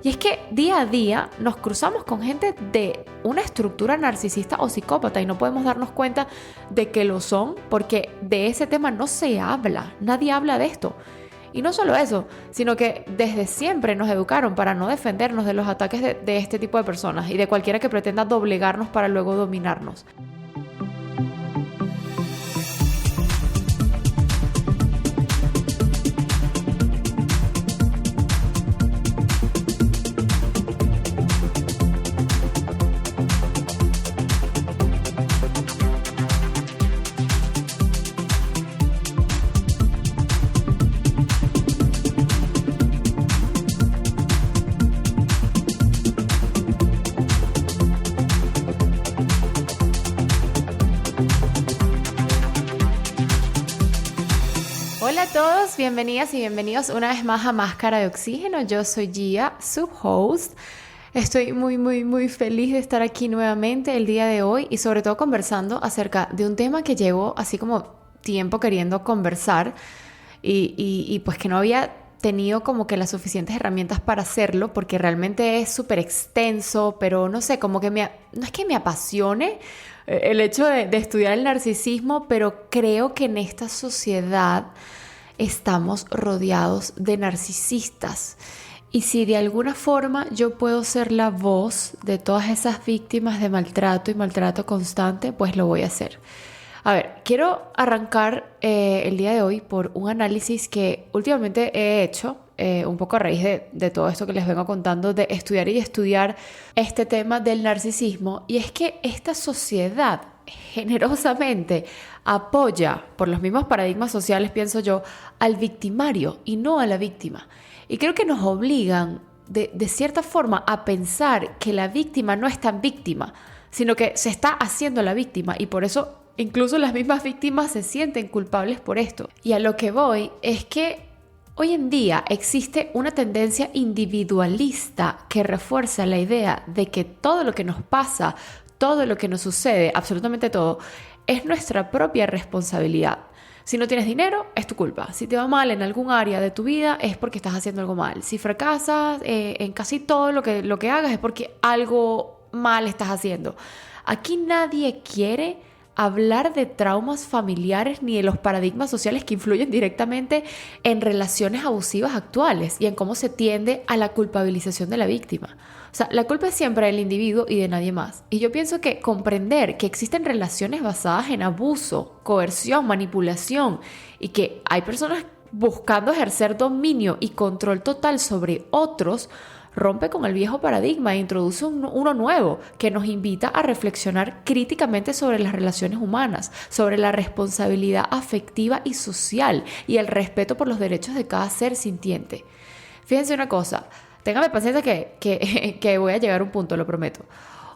Y es que día a día nos cruzamos con gente de una estructura narcisista o psicópata y no podemos darnos cuenta de que lo son porque de ese tema no se habla, nadie habla de esto. Y no solo eso, sino que desde siempre nos educaron para no defendernos de los ataques de este tipo de personas y de cualquiera que pretenda doblegarnos para luego dominarnos. Hola a todos, bienvenidas y bienvenidos una vez más a Máscara de Oxígeno. Yo soy Gia, su host. Estoy muy feliz de estar aquí nuevamente el día de hoy y sobre todo conversando acerca de un tema que llevo así como tiempo queriendo conversar y pues que no había tenido como que las suficientes herramientas para hacerlo porque realmente es súper extenso, pero no sé, como que no es que me apasione el hecho de estudiar el narcisismo, pero creo que en esta sociedad estamos rodeados de narcisistas. Y si de alguna forma yo puedo ser la voz de todas esas víctimas de maltrato y maltrato constante, pues lo voy a hacer. A ver, quiero arrancar el día de hoy por un análisis que últimamente he hecho, un poco a raíz de todo esto que les vengo contando, de estudiar este tema del narcisismo. Y es que esta sociedad generosamente apoya, por los mismos paradigmas sociales, pienso yo, al victimario y no a la víctima. Y creo que nos obligan de cierta forma a pensar que la víctima no es tan víctima, sino que se está haciendo la víctima y por eso incluso las mismas víctimas se sienten culpables por esto. Y a lo que voy es que hoy en día existe una tendencia individualista que refuerza la idea de que todo lo que nos pasa, todo lo que nos sucede, absolutamente todo, es nuestra propia responsabilidad. Si no tienes dinero, es tu culpa. Si te va mal en algún área de tu vida, es porque estás haciendo algo mal. Si fracasas en casi todo lo que hagas, es porque algo mal estás haciendo. Aquí nadie quiere hablar de traumas familiares ni de los paradigmas sociales que influyen directamente en relaciones abusivas actuales y en cómo se tiende a la culpabilización de la víctima. O sea, la culpa es siempre del individuo y de nadie más. Y yo pienso que comprender que existen relaciones basadas en abuso, coerción, manipulación y que hay personas buscando ejercer dominio y control total sobre otros rompe con el viejo paradigma e introduce uno nuevo que nos invita a reflexionar críticamente sobre las relaciones humanas, sobre la responsabilidad afectiva y social y el respeto por los derechos de cada ser sintiente. Fíjense una cosa, téngame paciencia que voy a llegar a un punto, lo prometo.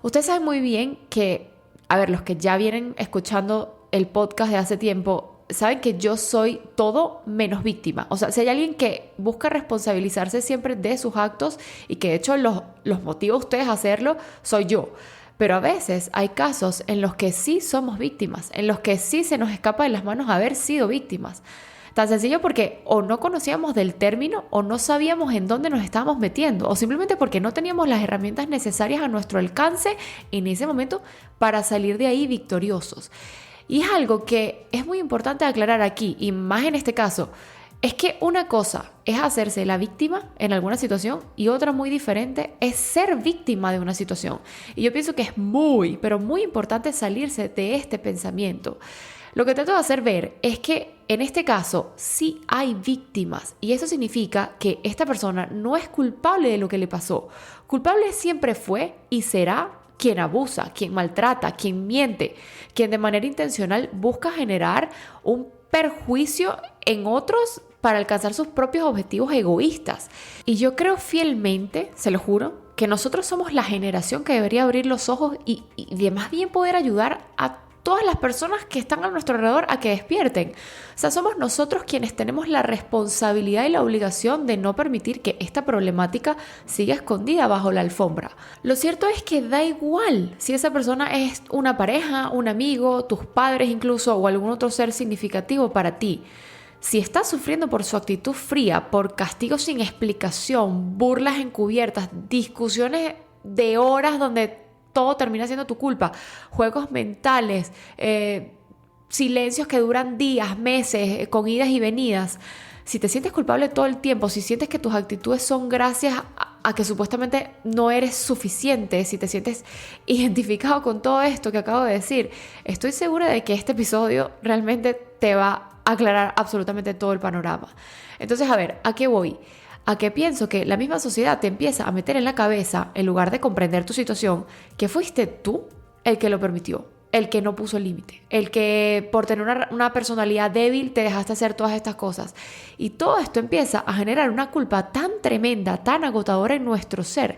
Ustedes saben muy bien que, a ver, los que ya vienen escuchando el podcast de hace tiempo, saben que yo soy todo menos víctima. O sea, si hay alguien que busca responsabilizarse siempre de sus actos y que de hecho los motiva a ustedes a hacerlo, soy yo. Pero a veces hay casos en los que sí somos víctimas, en los que sí se nos escapa de las manos haber sido víctimas. Tan sencillo porque o no conocíamos del término o no sabíamos en dónde nos estábamos metiendo o simplemente porque no teníamos las herramientas necesarias a nuestro alcance en ese momento para salir de ahí victoriosos. Y es algo que es muy importante aclarar aquí, y más en este caso, es que una cosa es hacerse la víctima en alguna situación y otra muy diferente es ser víctima de una situación. Y yo pienso que es muy, pero muy importante salirse de este pensamiento. Lo que trato de hacer ver es que en este caso sí hay víctimas y eso significa que esta persona no es culpable de lo que le pasó. Culpable siempre fue y será quien abusa, quien maltrata, quien miente, quien de manera intencional busca generar un perjuicio en otros para alcanzar sus propios objetivos egoístas. Y yo creo fielmente, se lo juro, que nosotros somos la generación que debería abrir los ojos y de más bien poder ayudar a todas las personas que están a nuestro alrededor a que despierten. O sea, somos nosotros quienes tenemos la responsabilidad y la obligación de no permitir que esta problemática siga escondida bajo la alfombra. Lo cierto es que da igual si esa persona es una pareja, un amigo, tus padres incluso o algún otro ser significativo para ti. Si estás sufriendo por su actitud fría, por castigos sin explicación, burlas encubiertas, discusiones de horas donde todo termina siendo tu culpa, juegos mentales, silencios que duran días, meses, con idas y venidas. Si te sientes culpable todo el tiempo, si sientes que tus actitudes son gracias a que supuestamente no eres suficiente, si te sientes identificado con todo esto que acabo de decir, estoy segura de que este episodio realmente te va a aclarar absolutamente todo el panorama. Entonces, a ver, ¿a qué voy? A que pienso que la misma sociedad te empieza a meter en la cabeza, en lugar de comprender tu situación, que fuiste tú el que lo permitió, el que no puso el límite, el que por tener una personalidad débil te dejaste hacer todas estas cosas. Y todo esto empieza a generar una culpa tan tremenda, tan agotadora en nuestro ser,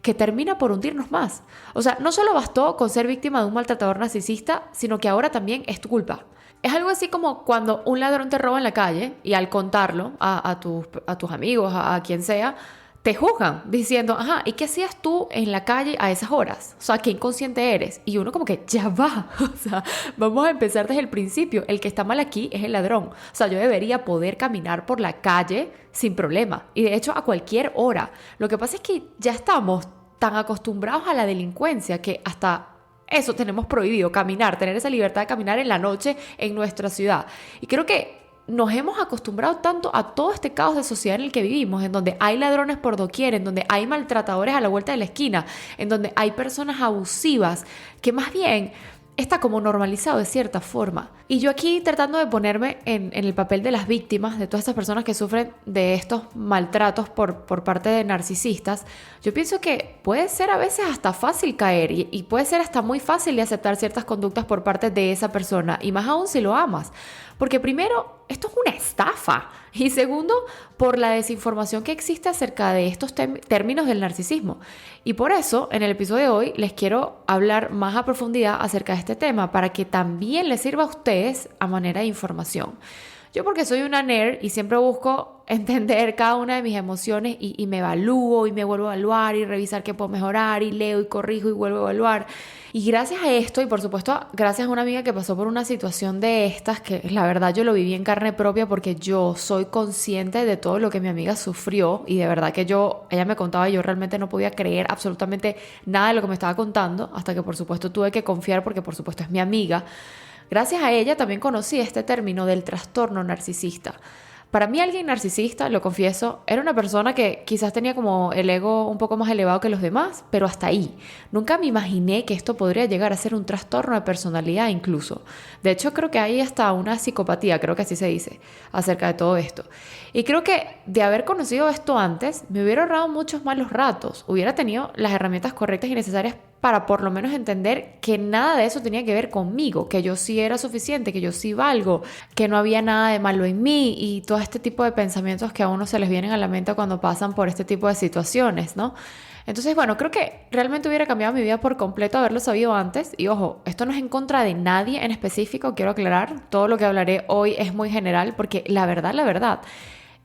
que termina por hundirnos más. O sea, no solo bastó con ser víctima de un maltratador narcisista, sino que ahora también es tu culpa. Es algo así como cuando un ladrón te roba en la calle y al contarlo a tus amigos, a quien sea, te juzgan diciendo, ajá, ¿y qué hacías tú en la calle a esas horas? O sea, qué inconsciente eres. Y uno como que, ya va, o sea, vamos a empezar desde el principio. El que está mal aquí es el ladrón. O sea, yo debería poder caminar por la calle sin problema. Y de hecho, a cualquier hora. Lo que pasa es que ya estamos tan acostumbrados a la delincuencia que hasta eso tenemos prohibido, caminar, tener esa libertad de caminar en la noche en nuestra ciudad. Y creo que nos hemos acostumbrado tanto a todo este caos de sociedad en el que vivimos, en donde hay ladrones por doquier, en donde hay maltratadores a la vuelta de la esquina, en donde hay personas abusivas, que más bien está como normalizado de cierta forma. Y yo aquí tratando de ponerme en el papel de las víctimas, de todas estas personas que sufren de estos maltratos por parte de narcisistas, yo pienso que puede ser a veces hasta fácil caer y puede ser hasta muy fácil de aceptar ciertas conductas por parte de esa persona, y más aún si lo amas. Porque primero, esto es una estafa. Y segundo, por la desinformación que existe acerca de estos términos del narcisismo. Y por eso, en el episodio de hoy, les quiero hablar más a profundidad acerca de este tema, para que también les sirva a ustedes a manera de información. Yo, porque soy una nerd y siempre busco entender cada una de mis emociones y me evalúo y me vuelvo a evaluar y revisar qué puedo mejorar y leo y corrijo y vuelvo a evaluar. Y gracias a esto, y por supuesto gracias a una amiga que pasó por una situación de estas, que la verdad yo lo viví en carne propia porque yo soy consciente de todo lo que mi amiga sufrió, y de verdad que ella me contaba y yo realmente no podía creer absolutamente nada de lo que me estaba contando, hasta que por supuesto tuve que confiar porque por supuesto es mi amiga. Gracias a ella también conocí este término del trastorno narcisista. Para mí, alguien narcisista, lo confieso, era una persona que quizás tenía como el ego un poco más elevado que los demás, pero hasta ahí. Nunca me imaginé que esto podría llegar a ser un trastorno de personalidad incluso. De hecho, creo que hay hasta una psicopatía, creo que así se dice, acerca de todo esto. Y creo que de haber conocido esto antes, me hubiera ahorrado muchos malos ratos. Hubiera tenido las herramientas correctas y necesarias para por lo menos entender que nada de eso tenía que ver conmigo, que yo sí era suficiente, que yo sí valgo, que no había nada de malo en mí, y todo este tipo de pensamientos que a uno se les vienen a la mente cuando pasan por este tipo de situaciones, ¿no? Entonces, bueno, creo que realmente hubiera cambiado mi vida por completo haberlo sabido antes. Y ojo, esto no es en contra de nadie en específico, quiero aclarar. Todo lo que hablaré hoy es muy general, porque la verdad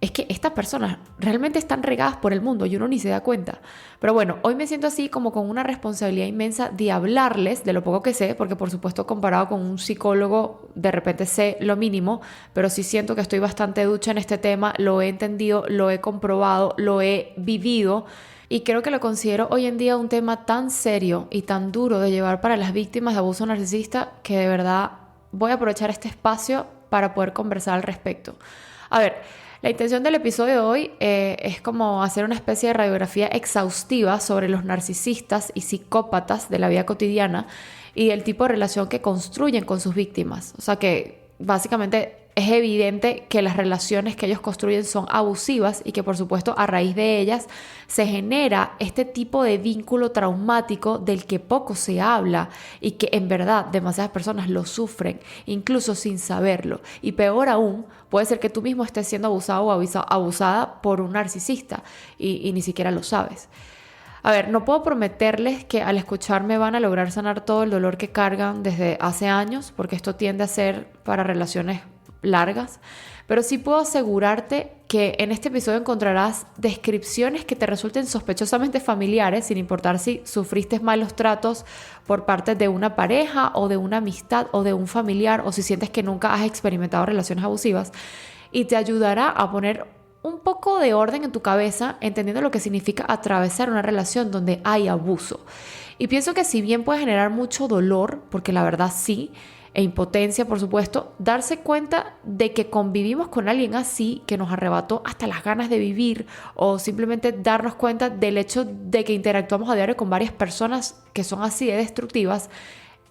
es que estas personas realmente están regadas por el mundo y uno ni se da cuenta. Pero bueno, hoy me siento así como con una responsabilidad inmensa de hablarles de lo poco que sé, porque por supuesto comparado con un psicólogo de repente sé lo mínimo, pero sí siento que estoy bastante ducha en este tema, lo he entendido, lo he comprobado, lo he vivido, y creo que lo considero hoy en día un tema tan serio y tan duro de llevar para las víctimas de abuso narcisista, que de verdad voy a aprovechar este espacio para poder conversar al respecto. A ver, la intención del episodio de hoy es como hacer una especie de radiografía exhaustiva sobre los narcisistas y psicópatas de la vida cotidiana y el tipo de relación que construyen con sus víctimas. O sea que básicamente es evidente que las relaciones que ellos construyen son abusivas, y que por supuesto a raíz de ellas se genera este tipo de vínculo traumático del que poco se habla, y que en verdad demasiadas personas lo sufren incluso sin saberlo. Y peor aún, puede ser que tú mismo estés siendo abusado o abusada por un narcisista y ni siquiera lo sabes. A ver, no puedo prometerles que al escucharme van a lograr sanar todo el dolor que cargan desde hace años, porque esto tiende a ser para relaciones largas, pero sí puedo asegurarte que en este episodio encontrarás descripciones que te resulten sospechosamente familiares, sin importar si sufriste malos tratos por parte de una pareja o de una amistad o de un familiar, o si sientes que nunca has experimentado relaciones abusivas. y te ayudará a poner un poco de orden en tu cabeza, entendiendo lo que significa atravesar una relación donde hay abuso. Y pienso que si bien puede generar mucho dolor, porque la verdad sí, e impotencia, por supuesto, darse cuenta de que convivimos con alguien así, que nos arrebató hasta las ganas de vivir, o simplemente darnos cuenta del hecho de que interactuamos a diario con varias personas que son así de destructivas,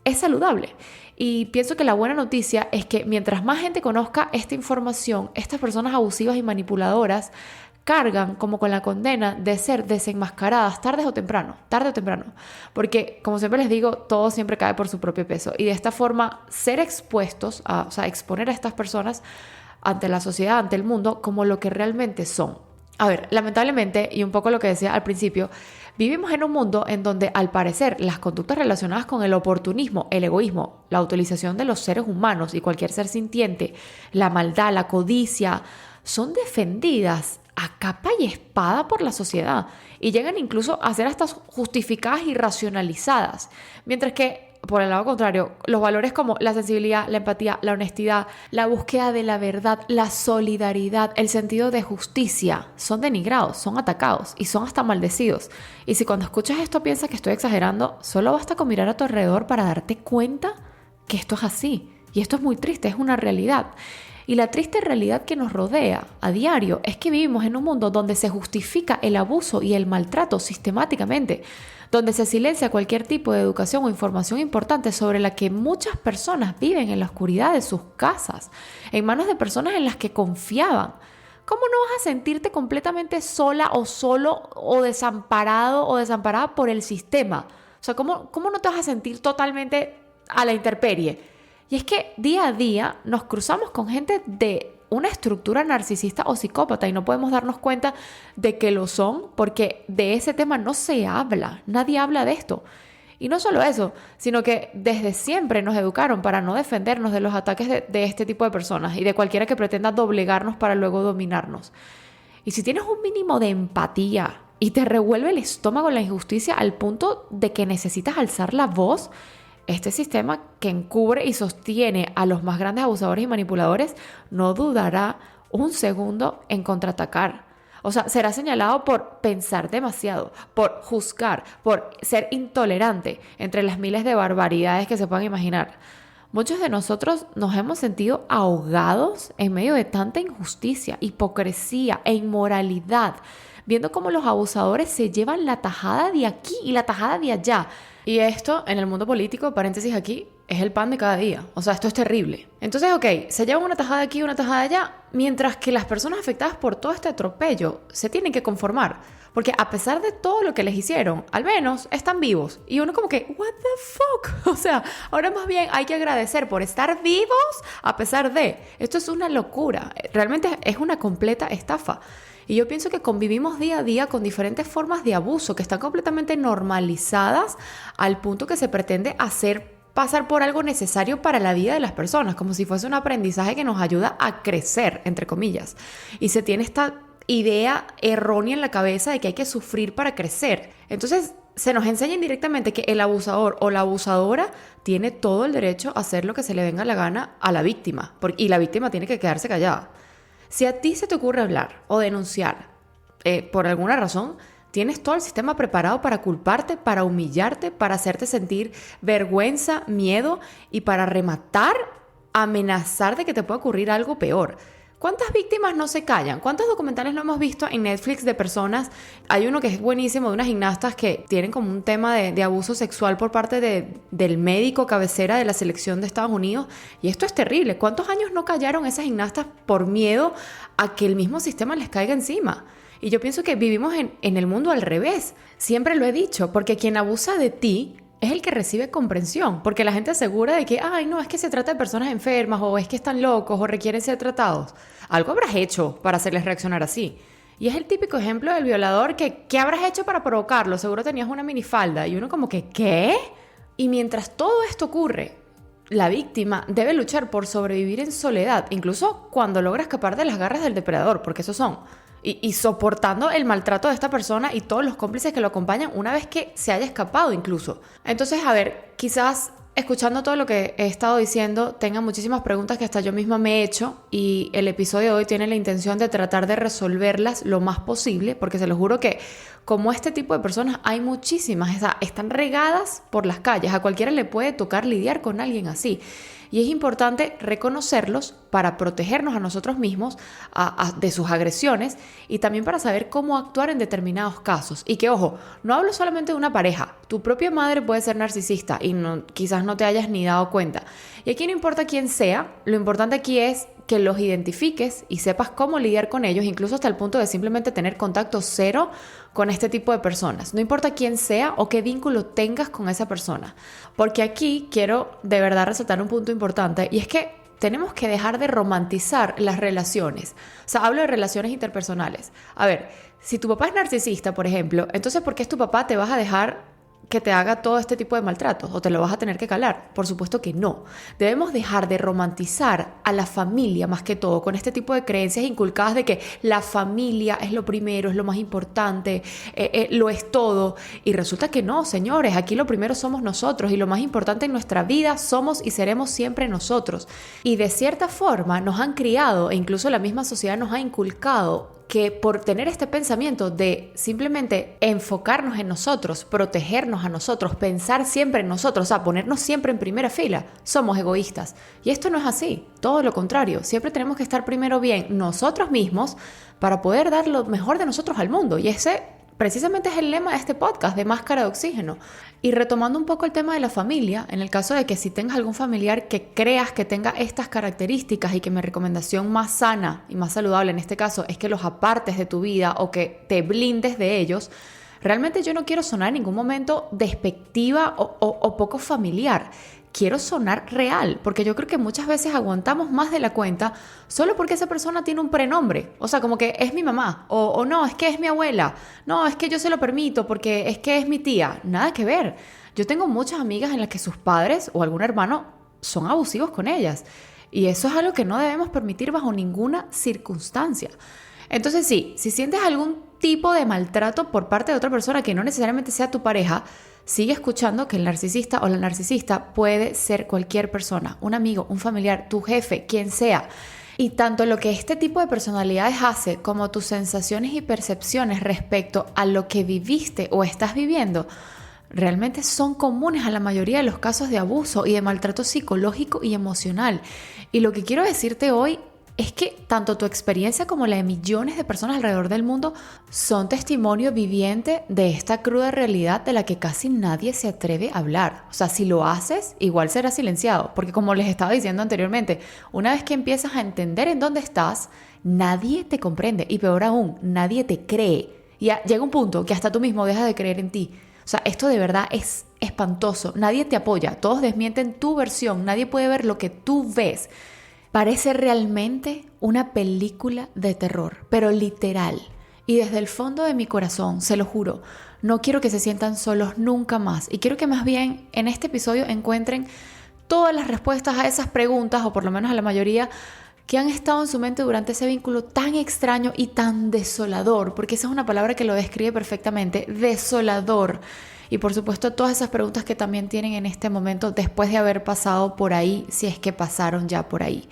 es saludable. Y pienso que la buena noticia es que mientras más gente conozca esta información, estas personas abusivas y manipuladoras cargan como con la condena de ser desenmascaradas tarde o temprano, porque como siempre les digo, todo siempre cae por su propio peso y de esta forma ser expuestos, o sea, exponer a estas personas ante la sociedad, ante el mundo, como lo que realmente son. A ver, lamentablemente, y un poco lo que decía al principio, vivimos en un mundo en donde al parecer las conductas relacionadas con el oportunismo, el egoísmo, la utilización de los seres humanos y cualquier ser sintiente, la maldad, la codicia, son defendidas a capa y espada por la sociedad y llegan incluso a ser hasta justificadas y racionalizadas, mientras que por el lado contrario, los valores como la sensibilidad, la empatía, la honestidad, la búsqueda de la verdad, la solidaridad, el sentido de justicia son denigrados, son atacados y son hasta maldecidos. Y si cuando escuchas esto piensas que estoy exagerando, solo basta con mirar a tu alrededor para darte cuenta que esto es así. Y esto es muy triste, es una realidad. Y la triste realidad que nos rodea a diario es que vivimos en un mundo donde se justifica el abuso y el maltrato sistemáticamente, donde se silencia cualquier tipo de educación o información importante sobre la que muchas personas viven en la oscuridad de sus casas, en manos de personas en las que confiaban. ¿Cómo no vas a sentirte completamente sola o solo o desamparado o desamparada por el sistema? O sea, ¿cómo no te vas a sentir totalmente a la intemperie? Y es que día a día nos cruzamos con gente de una estructura narcisista o psicópata y no podemos darnos cuenta de que lo son porque de ese tema no se habla, nadie habla de esto. Y no solo eso, sino que desde siempre nos educaron para no defendernos de los ataques de este tipo de personas y de cualquiera que pretenda doblegarnos para luego dominarnos. Y si tienes un mínimo de empatía y te revuelve el estómago la injusticia al punto de que necesitas alzar la voz, este sistema que encubre y sostiene a los más grandes abusadores y manipuladores no dudará un segundo en contraatacar. O sea, será señalado por pensar demasiado, por juzgar, por ser intolerante, entre las miles de barbaridades que se puedan imaginar. Muchos de nosotros nos hemos sentido ahogados en medio de tanta injusticia, hipocresía e inmoralidad, viendo cómo los abusadores se llevan la tajada de aquí y la tajada de allá. Y esto, en el mundo político, paréntesis aquí, es el pan de cada día. O sea, esto es terrible. Entonces, ok, se llevan una tajada aquí y una tajada allá, mientras que las personas afectadas por todo este atropello se tienen que conformar. Porque a pesar de todo lo que les hicieron, al menos están vivos. Y uno como que, what the fuck? O sea, ahora más bien hay que agradecer por estar vivos a pesar de. Esto es una locura. Realmente es una completa estafa. Y yo pienso que convivimos día a día con diferentes formas de abuso que están completamente normalizadas al punto que se pretende hacer pasar por algo necesario para la vida de las personas, como si fuese un aprendizaje que nos ayuda a crecer, entre comillas. Y se tiene esta idea errónea en la cabeza de que hay que sufrir para crecer. Entonces, se nos enseña indirectamente que el abusador o la abusadora tiene todo el derecho a hacer lo que se le venga la gana a la víctima, y la víctima tiene que quedarse callada. Si a ti se te ocurre hablar o denunciar por alguna razón, tienes todo el sistema preparado para culparte, para humillarte, para hacerte sentir vergüenza, miedo y para rematar, amenazar de que te puede ocurrir algo peor. ¿Cuántas víctimas no se callan? ¿Cuántos documentales no hemos visto en Netflix de personas? Hay uno que es buenísimo de unas gimnastas que tienen como un tema de abuso sexual por parte del médico cabecera de la selección de Estados Unidos. Y esto es terrible. ¿Cuántos años no callaron esas gimnastas por miedo a que el mismo sistema les caiga encima? Y yo pienso que vivimos en el mundo al revés. Siempre lo he dicho, porque quien abusa de ti es el que recibe comprensión, porque la gente asegura de que, ay, no, es que se trata de personas enfermas, o es que están locos, o requieren ser tratados. Algo habrás hecho para hacerles reaccionar así. Y es el típico ejemplo del violador que, ¿qué habrás hecho para provocarlo? Seguro tenías una minifalda. Y uno como que, ¿qué? Y mientras todo esto ocurre, la víctima debe luchar por sobrevivir en soledad, incluso cuando logra escapar de las garras del depredador, porque esos son. Y soportando el maltrato de esta persona y todos los cómplices que lo acompañan una vez que se haya escapado incluso. Entonces, a ver, quizás escuchando todo lo que he estado diciendo, tengan muchísimas preguntas que hasta yo misma me he hecho, y el episodio de hoy tiene la intención de tratar de resolverlas lo más posible, porque se los juro que como este tipo de personas hay muchísimas, o sea, están regadas por las calles, a cualquiera le puede tocar lidiar con alguien así. Y es importante reconocerlos para protegernos a nosotros mismos de sus agresiones, y también para saber cómo actuar en determinados casos. Y que, ojo, no hablo solamente de una pareja. Tu propia madre puede ser narcisista y quizás no te hayas ni dado cuenta. Y aquí no importa quién sea, lo importante aquí es que los identifiques y sepas cómo lidiar con ellos, incluso hasta el punto de simplemente tener contacto cero con este tipo de personas. No importa quién sea o qué vínculo tengas con esa persona. Porque aquí quiero de verdad resaltar un punto importante, y es que tenemos que dejar de romantizar las relaciones. O sea, hablo de relaciones interpersonales. A ver, si tu papá es narcisista, por ejemplo, entonces ¿por qué es tu papá te vas a dejar que te haga todo este tipo de maltratos o te lo vas a tener que calar? Por supuesto que no. Debemos dejar de romantizar a la familia más que todo, con este tipo de creencias inculcadas de que la familia es lo primero, es lo más importante, lo es todo. Y resulta que no, señores, aquí lo primero somos nosotros, y lo más importante en nuestra vida somos y seremos siempre nosotros. Y de cierta forma nos han criado, e incluso la misma sociedad nos ha inculcado, que por tener este pensamiento de simplemente enfocarnos en nosotros, protegernos a nosotros, pensar siempre en nosotros, o sea, ponernos siempre en primera fila, somos egoístas. Y esto no es así, todo lo contrario. Siempre tenemos que estar primero bien nosotros mismos para poder dar lo mejor de nosotros al mundo. Y ese precisamente es el lema de este podcast, de Máscara de Oxígeno. Y retomando un poco el tema de la familia, en el caso de que si tengas algún familiar que creas que tenga estas características, y que mi recomendación más sana y más saludable en este caso es que los apartes de tu vida o que te blindes de ellos, realmente yo no quiero sonar en ningún momento despectiva o poco familiar. Quiero sonar real, porque yo creo que muchas veces aguantamos más de la cuenta solo porque esa persona tiene un prenombre. O sea, como que es mi mamá, o no, es que es mi abuela, no, es que yo se lo permito porque es que es mi tía. Nada que ver. Yo tengo muchas amigas en las que sus padres o algún hermano son abusivos con ellas, y eso es algo que no debemos permitir bajo ninguna circunstancia. Entonces sí, si sientes algún tipo de maltrato por parte de otra persona que no necesariamente sea tu pareja, sigue escuchando que el narcisista o la narcisista puede ser cualquier persona, un amigo, un familiar, tu jefe, quien sea. Y tanto lo que este tipo de personalidades hace como tus sensaciones y percepciones respecto a lo que viviste o estás viviendo realmente son comunes a la mayoría de los casos de abuso y de maltrato psicológico y emocional. Y lo que quiero decirte hoy es que tanto tu experiencia como la de millones de personas alrededor del mundo son testimonio viviente de esta cruda realidad de la que casi nadie se atreve a hablar. O sea, si lo haces, igual serás silenciado, porque como les estaba diciendo anteriormente, una vez que empiezas a entender en dónde estás, nadie te comprende, y peor aún, nadie te cree. Y llega un punto que hasta tú mismo dejas de creer en ti. O sea, esto de verdad es espantoso. Nadie te apoya, todos desmienten tu versión, nadie puede ver lo que tú ves. Parece realmente una película de terror, pero literal. Y desde el fondo de mi corazón, se lo juro, no quiero que se sientan solos nunca más. Y quiero que más bien en este episodio encuentren todas las respuestas a esas preguntas, o por lo menos a la mayoría, que han estado en su mente durante ese vínculo tan extraño y tan desolador, porque esa es una palabra que lo describe perfectamente, desolador. Y por supuesto todas esas preguntas que también tienen en este momento después de haber pasado por ahí, si es que pasaron ya por ahí.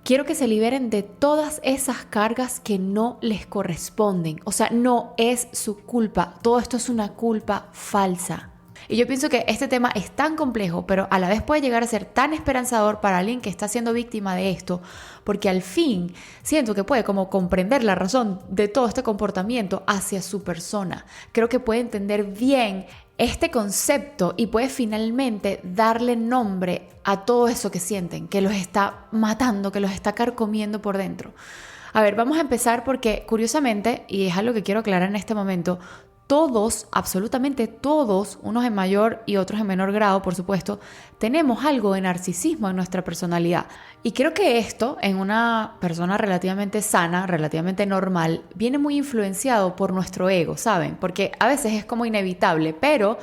Quiero que se liberen de todas esas cargas que no les corresponden. O sea, no es su culpa. Todo esto es una culpa falsa. Y yo pienso que este tema es tan complejo, pero a la vez puede llegar a ser tan esperanzador para alguien que está siendo víctima de esto, porque al fin siento que puede como comprender la razón de todo este comportamiento hacia su persona. Creo que puede entender bien este concepto y puede finalmente darle nombre a todo eso que sienten, que los está matando, que los está carcomiendo por dentro. A ver, vamos a empezar porque curiosamente, y es algo que quiero aclarar en este momento, todos, absolutamente todos, unos en mayor y otros en menor grado, por supuesto, tenemos algo de narcisismo en nuestra personalidad. Y creo que esto, en una persona relativamente sana, relativamente normal, viene muy influenciado por nuestro ego, ¿saben? Porque a veces es como inevitable, pero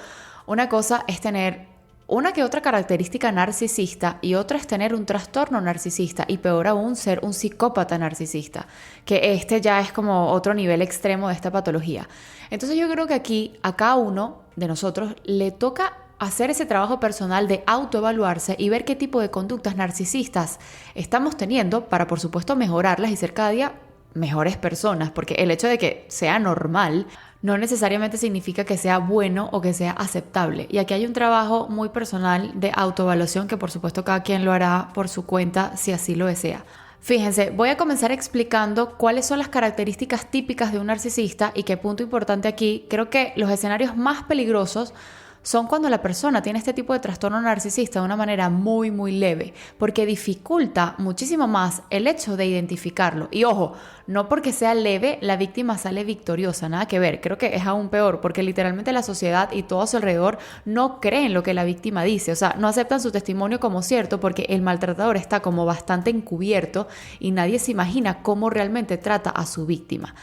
una cosa es tener una que otra característica narcisista y otra es tener un trastorno narcisista, y peor aún ser un psicópata narcisista, que este ya es como otro nivel extremo de esta patología. Entonces yo creo que aquí a cada uno de nosotros le toca hacer ese trabajo personal de autoevaluarse y ver qué tipo de conductas narcisistas estamos teniendo para, por supuesto, mejorarlas y ser cada día mejores personas, porque el hecho de que sea normal no necesariamente significa que sea bueno o que sea aceptable. Y aquí hay un trabajo muy personal de autoevaluación que, por supuesto, cada quien lo hará por su cuenta si así lo desea. Fíjense, voy a comenzar explicando cuáles son las características típicas de un narcisista y qué punto importante aquí, creo que los escenarios más peligrosos son cuando la persona tiene este tipo de trastorno narcisista de una manera muy, muy leve, porque dificulta muchísimo más el hecho de identificarlo. Y ojo, no porque sea leve, la víctima sale victoriosa, nada que ver. Creo que es aún peor, porque literalmente la sociedad y todo a su alrededor no creen lo que la víctima dice, o sea, no aceptan su testimonio como cierto porque el maltratador está como bastante encubierto y nadie se imagina cómo realmente trata a su víctima.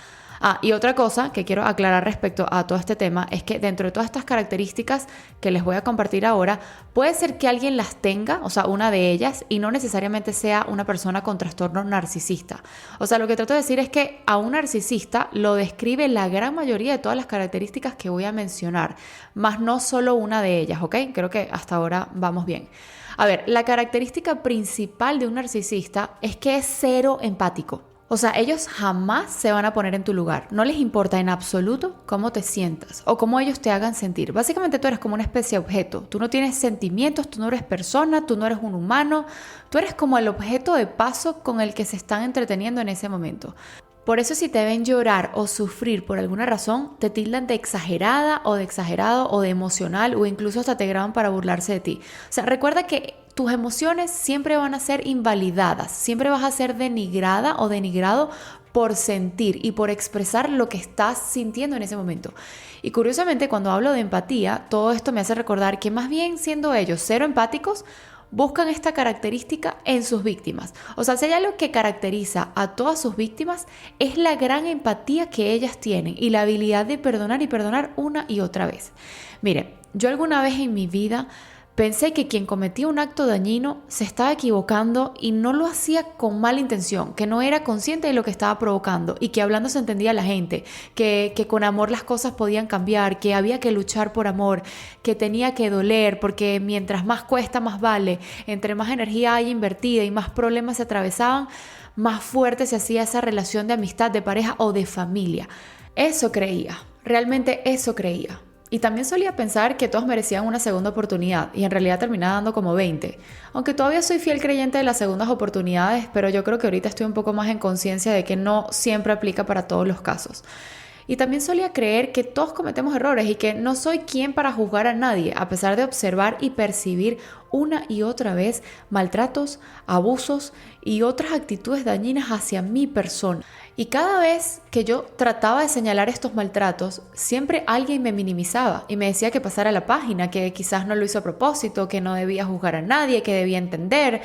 Y otra cosa que quiero aclarar respecto a todo este tema es que dentro de todas estas características que les voy a compartir ahora, puede ser que alguien las tenga, o sea, una de ellas, y no necesariamente sea una persona con trastorno narcisista. O sea, lo que trato de decir es que a un narcisista lo describe la gran mayoría de todas las características que voy a mencionar, más no solo una de ellas, ¿ok? Creo que hasta ahora vamos bien. A ver, la característica principal de un narcisista es que es cero empático. O sea, ellos jamás se van a poner en tu lugar. No les importa en absoluto cómo te sientas o cómo ellos te hagan sentir. Básicamente tú eres como una especie de objeto. Tú no tienes sentimientos, tú no eres persona, tú no eres un humano. Tú eres como el objeto de paso con el que se están entreteniendo en ese momento. Por eso si te ven llorar o sufrir por alguna razón, te tildan de exagerada o de exagerado o de emocional o incluso hasta te graban para burlarse de ti. O sea, recuerda que tus emociones siempre van a ser invalidadas, siempre vas a ser denigrada o denigrado por sentir y por expresar lo que estás sintiendo en ese momento. Y curiosamente, cuando hablo de empatía, todo esto me hace recordar que más bien siendo ellos cero empáticos, buscan esta característica en sus víctimas. O sea, si hay algo que caracteriza a todas sus víctimas es la gran empatía que ellas tienen y la habilidad de perdonar y perdonar una y otra vez. Miren, yo alguna vez en mi vida pensé que quien cometía un acto dañino se estaba equivocando y no lo hacía con mala intención, que no era consciente de lo que estaba provocando y que hablando se entendía la gente, que con amor las cosas podían cambiar, que había que luchar por amor, que tenía que doler, porque mientras más cuesta, más vale. Entre más energía hay invertida y más problemas se atravesaban, más fuerte se hacía esa relación de amistad, de pareja o de familia. Eso creía, realmente eso creía. Y también solía pensar que todos merecían una segunda oportunidad y en realidad terminaba dando como 20. Aunque todavía soy fiel creyente de las segundas oportunidades, pero yo creo que ahorita estoy un poco más en conciencia de que no siempre aplica para todos los casos. Y también solía creer que todos cometemos errores y que no soy quien para juzgar a nadie, a pesar de observar y percibir una y otra vez maltratos, abusos y otras actitudes dañinas hacia mi persona. Y cada vez que yo trataba de señalar estos maltratos, siempre alguien me minimizaba y me decía que pasara la página, que quizás no lo hizo a propósito, que no debía juzgar a nadie, que debía entender,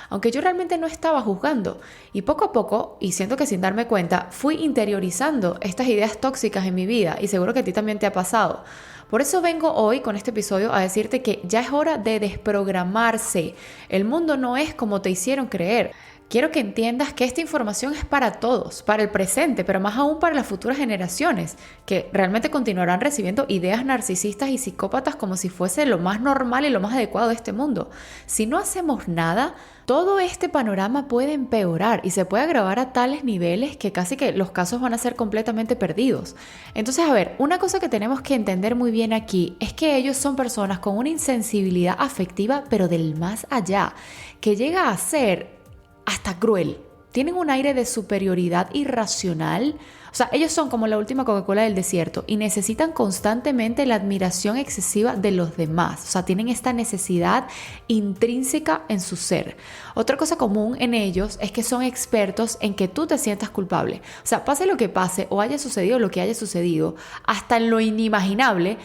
aunque yo realmente no estaba juzgando. Y poco a poco, y siento que sin darme cuenta, fui interiorizando estas ideas tóxicas en mi vida y seguro que a ti también te ha pasado. Por eso vengo hoy con este episodio a decirte que ya es hora de desprogramarse. El mundo no es como te hicieron creer. Quiero que entiendas que esta información es para todos, para el presente, pero más aún para las futuras generaciones, que realmente continuarán recibiendo ideas narcisistas y psicópatas como si fuese lo más normal y lo más adecuado de este mundo. Si no hacemos nada, todo este panorama puede empeorar y se puede agravar a tales niveles que casi que los casos van a ser completamente perdidos. Entonces, a ver, una cosa que tenemos que entender muy bien aquí es que ellos son personas con una insensibilidad afectiva, pero del más allá, que llega a ser hasta cruel. Tienen un aire de superioridad irracional. O sea, ellos son como la última Coca-Cola del desierto y necesitan constantemente la admiración excesiva de los demás. O sea, tienen esta necesidad intrínseca en su ser. Otra cosa común en ellos es que son expertos en que tú te sientas culpable. O sea, pase lo que pase o haya sucedido lo que haya sucedido, hasta en lo inimaginable,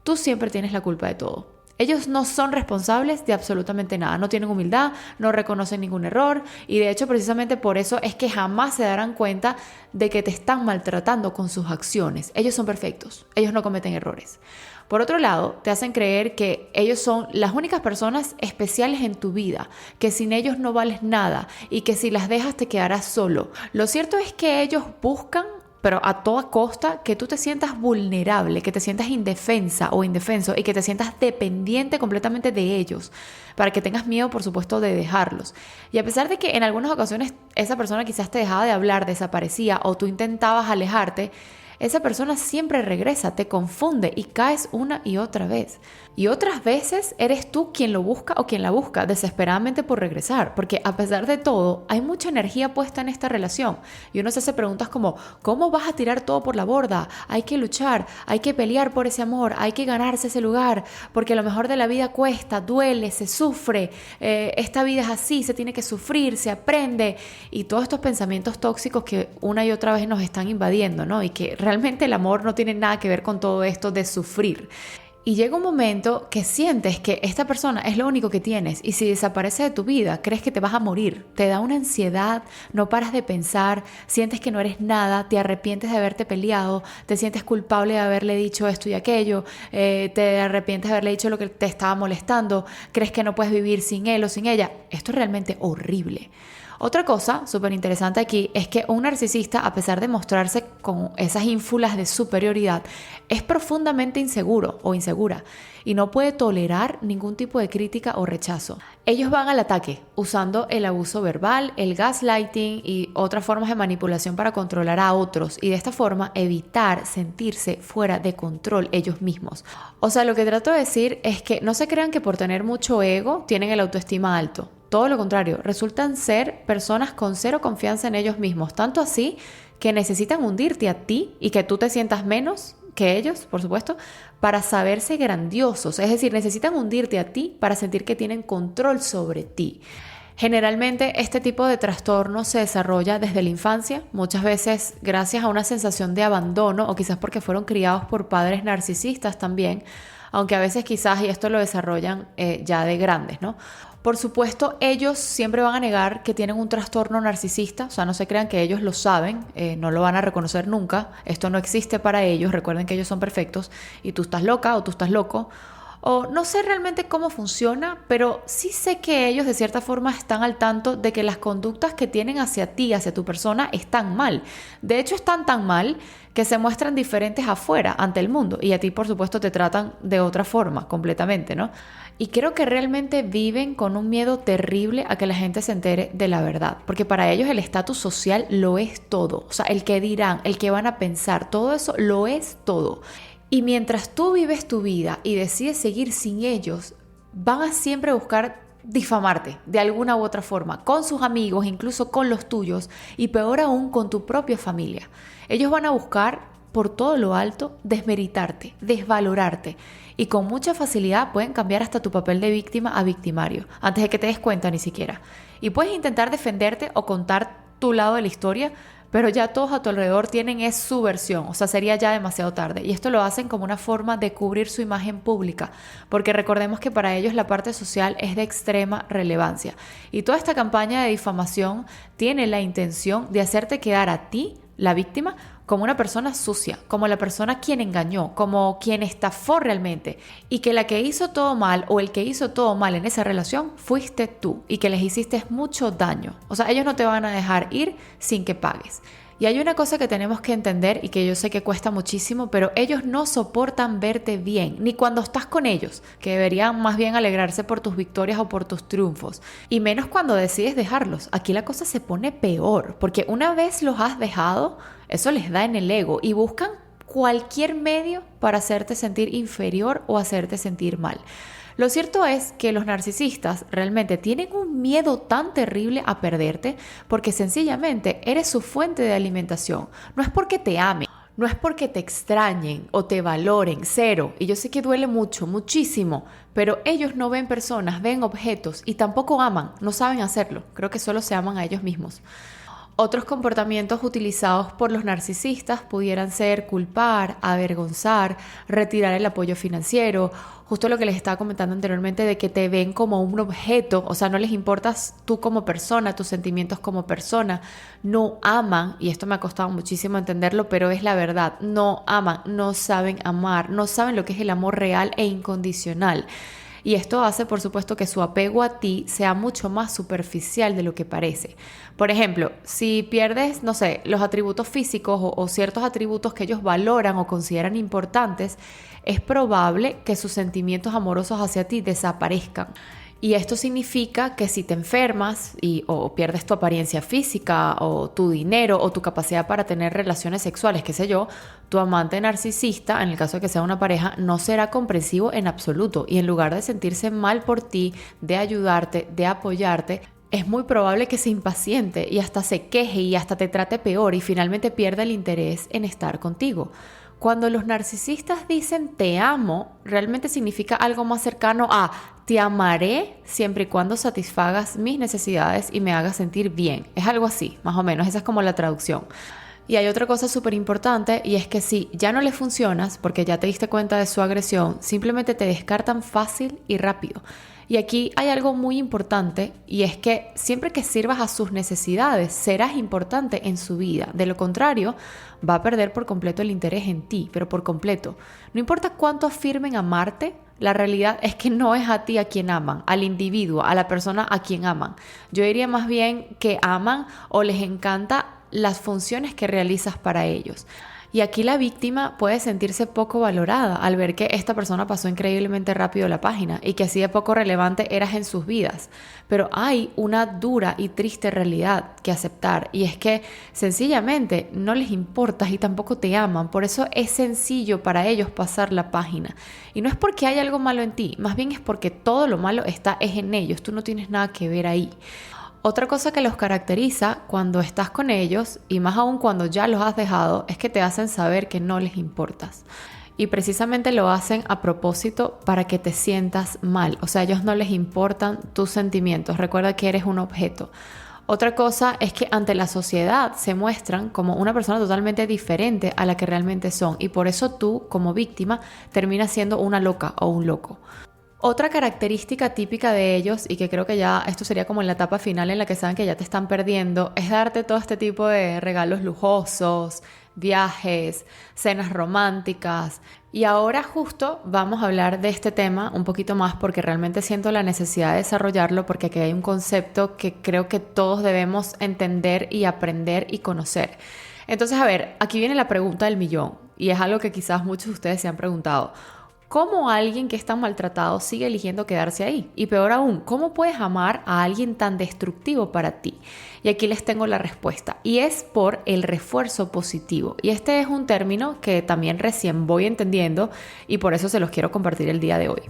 tú siempre tienes la culpa de todo. Ellos no son responsables de absolutamente nada, no tienen humildad, no reconocen ningún error y de hecho precisamente por eso es que jamás se darán cuenta de que te están maltratando con sus acciones. Ellos son perfectos, ellos no cometen errores. Por otro lado, te hacen creer que ellos son las únicas personas especiales en tu vida, que sin ellos no vales nada y que si las dejas te quedarás solo. Lo cierto es que ellos buscan pero a toda costa, que tú te sientas vulnerable, que te sientas indefensa o indefenso y que te sientas dependiente completamente de ellos, para que tengas miedo, por supuesto, de dejarlos. Y a pesar de que en algunas ocasiones esa persona quizás te dejaba de hablar, desaparecía o tú intentabas alejarte, esa persona siempre regresa, te confunde y caes una y otra vez. Y otras veces eres tú quien lo busca o quien la busca desesperadamente por regresar, porque a pesar de todo hay mucha energía puesta en esta relación y uno se hace preguntas como ¿cómo vas a tirar todo por la borda? Hay que luchar, hay que pelear por ese amor, hay que ganarse ese lugar, porque lo mejor de la vida cuesta, duele, se sufre, esta vida es así, se tiene que sufrir, se aprende, y todos estos pensamientos tóxicos que una y otra vez nos están invadiendo, ¿no? Y que realmente el amor no tiene nada que ver con todo esto de sufrir. Y llega un momento que sientes que esta persona es lo único que tienes y si desaparece de tu vida, crees que te vas a morir. Te da una ansiedad, no paras de pensar, sientes que no eres nada, te arrepientes de haberte peleado, te sientes culpable de haberle dicho esto y aquello, te arrepientes de haberle dicho lo que te estaba molestando, crees que no puedes vivir sin él o sin ella. Esto es realmente horrible. Otra cosa súper interesante aquí es que un narcisista, a pesar de mostrarse con esas ínfulas de superioridad, es profundamente inseguro o insegura y no puede tolerar ningún tipo de crítica o rechazo. Ellos van al ataque usando el abuso verbal, el gaslighting y otras formas de manipulación para controlar a otros y de esta forma evitar sentirse fuera de control ellos mismos. O sea, lo que trato de decir es que no se crean que por tener mucho ego tienen el autoestima alto. Todo lo contrario, resultan ser personas con cero confianza en ellos mismos, tanto así que necesitan hundirte a ti y que tú te sientas menos que ellos, por supuesto, para saberse grandiosos. Es decir, necesitan hundirte a ti para sentir que tienen control sobre ti. Generalmente este tipo de trastorno se desarrolla desde la infancia, muchas veces gracias a una sensación de abandono o quizás porque fueron criados por padres narcisistas también, aunque a veces quizás, y esto lo desarrollan ya de grandes, ¿no? Por supuesto, ellos siempre van a negar que tienen un trastorno narcisista, o sea, no se crean que ellos lo saben, no lo van a reconocer nunca, esto no existe para ellos, recuerden que ellos son perfectos y tú estás loca o tú estás loco, o no sé realmente cómo funciona, pero sí sé que ellos de cierta forma están al tanto de que las conductas que tienen hacia ti, hacia tu persona, están mal. De hecho, están tan mal que se muestran diferentes afuera, ante el mundo, y a ti, por supuesto, te tratan de otra forma, completamente, ¿no? Y creo que realmente viven con un miedo terrible a que la gente se entere de la verdad, porque para ellos el estatus social lo es todo, o sea, el que dirán, el que van a pensar, todo eso lo es todo. Y mientras tú vives tu vida y decides seguir sin ellos, van a siempre buscar difamarte de alguna u otra forma, con sus amigos, incluso con los tuyos, y peor aún con tu propia familia. Ellos van a buscar por todo lo alto desmeritarte, desvalorarte, y con mucha facilidad pueden cambiar hasta tu papel de víctima a victimario, antes de que te des cuenta ni siquiera. Y puedes intentar defenderte o contar tu lado de la historia, pero ya todos a tu alrededor tienen su versión, o sea, sería ya demasiado tarde. Y esto lo hacen como una forma de cubrir su imagen pública, porque recordemos que para ellos la parte social es de extrema relevancia. Y toda esta campaña de difamación tiene la intención de hacerte quedar a ti, la víctima, como una persona sucia, como la persona quien engañó, como quien estafó realmente, y que la que hizo todo mal o el que hizo todo mal en esa relación fuiste tú y que les hiciste mucho daño. O sea, ellos no te van a dejar ir sin que pagues. Y hay una cosa que tenemos que entender y que yo sé que cuesta muchísimo, pero ellos no soportan verte bien, ni cuando estás con ellos, que deberían más bien alegrarse por tus victorias o por tus triunfos, y menos cuando decides dejarlos. Aquí la cosa se pone peor, porque una vez los has dejado, eso les da en el ego y buscan cualquier medio para hacerte sentir inferior o hacerte sentir mal. Lo cierto es que los narcisistas realmente tienen un miedo tan terrible a perderte porque sencillamente eres su fuente de alimentación. No es porque te amen, no es porque te extrañen o te valoren, cero. Y yo sé que duele mucho, muchísimo, pero ellos no ven personas, ven objetos y tampoco aman, no saben hacerlo. Creo que solo se aman a ellos mismos. Otros comportamientos utilizados por los narcisistas pudieran ser culpar, avergonzar, retirar el apoyo financiero, justo lo que les estaba comentando anteriormente de que te ven como un objeto, o sea, no les importas tú como persona, tus sentimientos como persona, no aman, y esto me ha costado muchísimo entenderlo, pero es la verdad, no aman, no saben amar, no saben lo que es el amor real e incondicional. Y esto hace, por supuesto, que su apego a ti sea mucho más superficial de lo que parece. Por ejemplo, si pierdes, no sé, los atributos físicos o ciertos atributos que ellos valoran o consideran importantes, es probable que sus sentimientos amorosos hacia ti desaparezcan. Y esto significa que si te enfermas o pierdes tu apariencia física o tu dinero o tu capacidad para tener relaciones sexuales, qué sé yo, tu amante narcisista, en el caso de que sea una pareja, no será comprensivo en absoluto. Y en lugar de sentirse mal por ti, de ayudarte, de apoyarte, es muy probable que se impaciente y hasta se queje y hasta te trate peor y finalmente pierda el interés en estar contigo. Cuando los narcisistas dicen te amo, realmente significa algo más cercano a te amaré siempre y cuando satisfagas mis necesidades y me hagas sentir bien. Es algo así, más o menos, esa es como la traducción. Y hay otra cosa súper importante y es que si ya no le funcionas porque ya te diste cuenta de su agresión, simplemente te descartan fácil y rápido. Y aquí hay algo muy importante y es que siempre que sirvas a sus necesidades serás importante en su vida. De lo contrario, va a perder por completo el interés en ti, pero por completo. No importa cuánto afirmen amarte, la realidad es que no es a ti a quien aman, al individuo, a la persona a quien aman. Yo diría más bien que aman o les encanta las funciones que realizas para ellos. Y aquí la víctima puede sentirse poco valorada al ver que esta persona pasó increíblemente rápido la página y que así de poco relevante eras en sus vidas. Pero hay una dura y triste realidad que aceptar y es que sencillamente no les importas y tampoco te aman. Por eso es sencillo para ellos pasar la página. Y no es porque hay algo malo en ti, más bien es porque todo lo malo es en ellos. Tú no tienes nada que ver ahí. Otra cosa que los caracteriza cuando estás con ellos, y más aún cuando ya los has dejado, es que te hacen saber que no les importas. Y precisamente lo hacen a propósito para que te sientas mal. O sea, a ellos no les importan tus sentimientos. Recuerda que eres un objeto. Otra cosa es que ante la sociedad se muestran como una persona totalmente diferente a la que realmente son. Y por eso tú, como víctima, terminas siendo una loca o un loco. Otra característica típica de ellos, y que creo que ya esto sería como en la etapa final en la que saben que ya te están perdiendo, es darte todo este tipo de regalos lujosos, viajes, cenas románticas. Y ahora justo vamos a hablar de este tema un poquito más porque realmente siento la necesidad de desarrollarlo porque aquí hay un concepto que creo que todos debemos entender y aprender y conocer. Entonces, a ver, aquí viene la pregunta del millón y es algo que quizás muchos de ustedes se han preguntado. ¿Cómo alguien que es tan maltratado sigue eligiendo quedarse ahí? Y peor aún, ¿cómo puedes amar a alguien tan destructivo para ti? Y aquí les tengo la respuesta. Y es por el refuerzo positivo. Y este es un término que también recién voy entendiendo y por eso se los quiero compartir el día de hoy.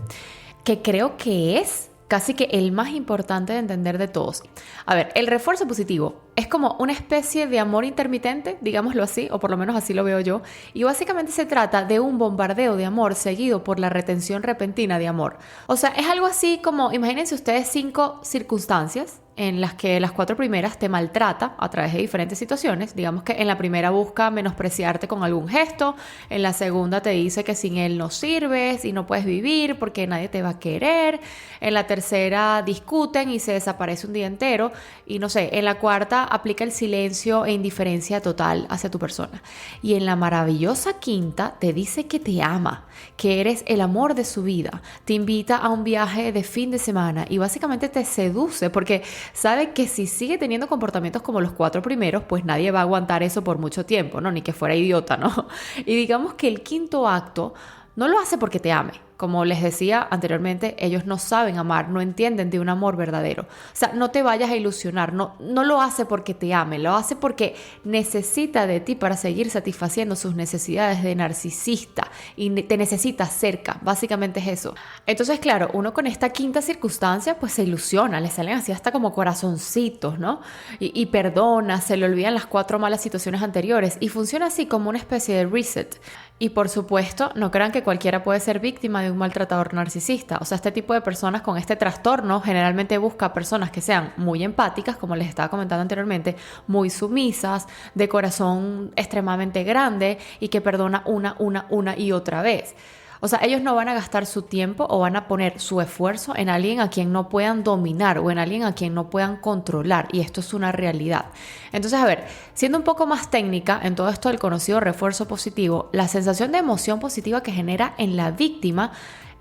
Que creo que es casi que el más importante de entender de todos. A ver, el refuerzo positivo es como una especie de amor intermitente, digámoslo así, o por lo menos así lo veo yo, y básicamente se trata de un bombardeo de amor seguido por la retención repentina de amor. O sea, es algo así como, imagínense ustedes 5 circunstancias en las que las 4 primeras te maltrata a través de diferentes situaciones. Digamos que en la primera busca menospreciarte con algún gesto, en la segunda te dice que sin él no sirves y no puedes vivir porque nadie te va a querer, en la tercera discuten y se desaparece un día entero y no sé, en la cuarta aplica el silencio e indiferencia total hacia tu persona. Y en la maravillosa quinta te dice que te ama, que eres el amor de su vida, te invita a un viaje de fin de semana y básicamente te seduce porque sabe que si sigue teniendo comportamientos como los 4 primeros, pues nadie va a aguantar eso por mucho tiempo, ¿no? Ni que fuera idiota, ¿no? Y digamos que el quinto acto no lo hace porque te ame. Como les decía anteriormente, ellos no saben amar, no entienden de un amor verdadero. O sea, no te vayas a ilusionar, no lo hace porque te ame, lo hace porque necesita de ti para seguir satisfaciendo sus necesidades de narcisista y te necesita cerca, básicamente es eso. Entonces, claro, uno con esta quinta circunstancia pues se ilusiona, le salen así hasta como corazoncitos, ¿no? Y perdona, se le olvidan las 4 malas situaciones anteriores y funciona así como una especie de reset. Y por supuesto, no crean que cualquiera puede ser víctima de un maltratador narcisista. O sea, este tipo de personas con este trastorno generalmente busca personas que sean muy empáticas, como les estaba comentando anteriormente, muy sumisas, de corazón extremadamente grande y que perdona una y otra vez. O sea, ellos no van a gastar su tiempo o van a poner su esfuerzo en alguien a quien no puedan dominar o en alguien a quien no puedan controlar. Y esto es una realidad. Entonces, a ver, siendo un poco más técnica en todo esto del conocido refuerzo positivo, la sensación de emoción positiva que genera en la víctima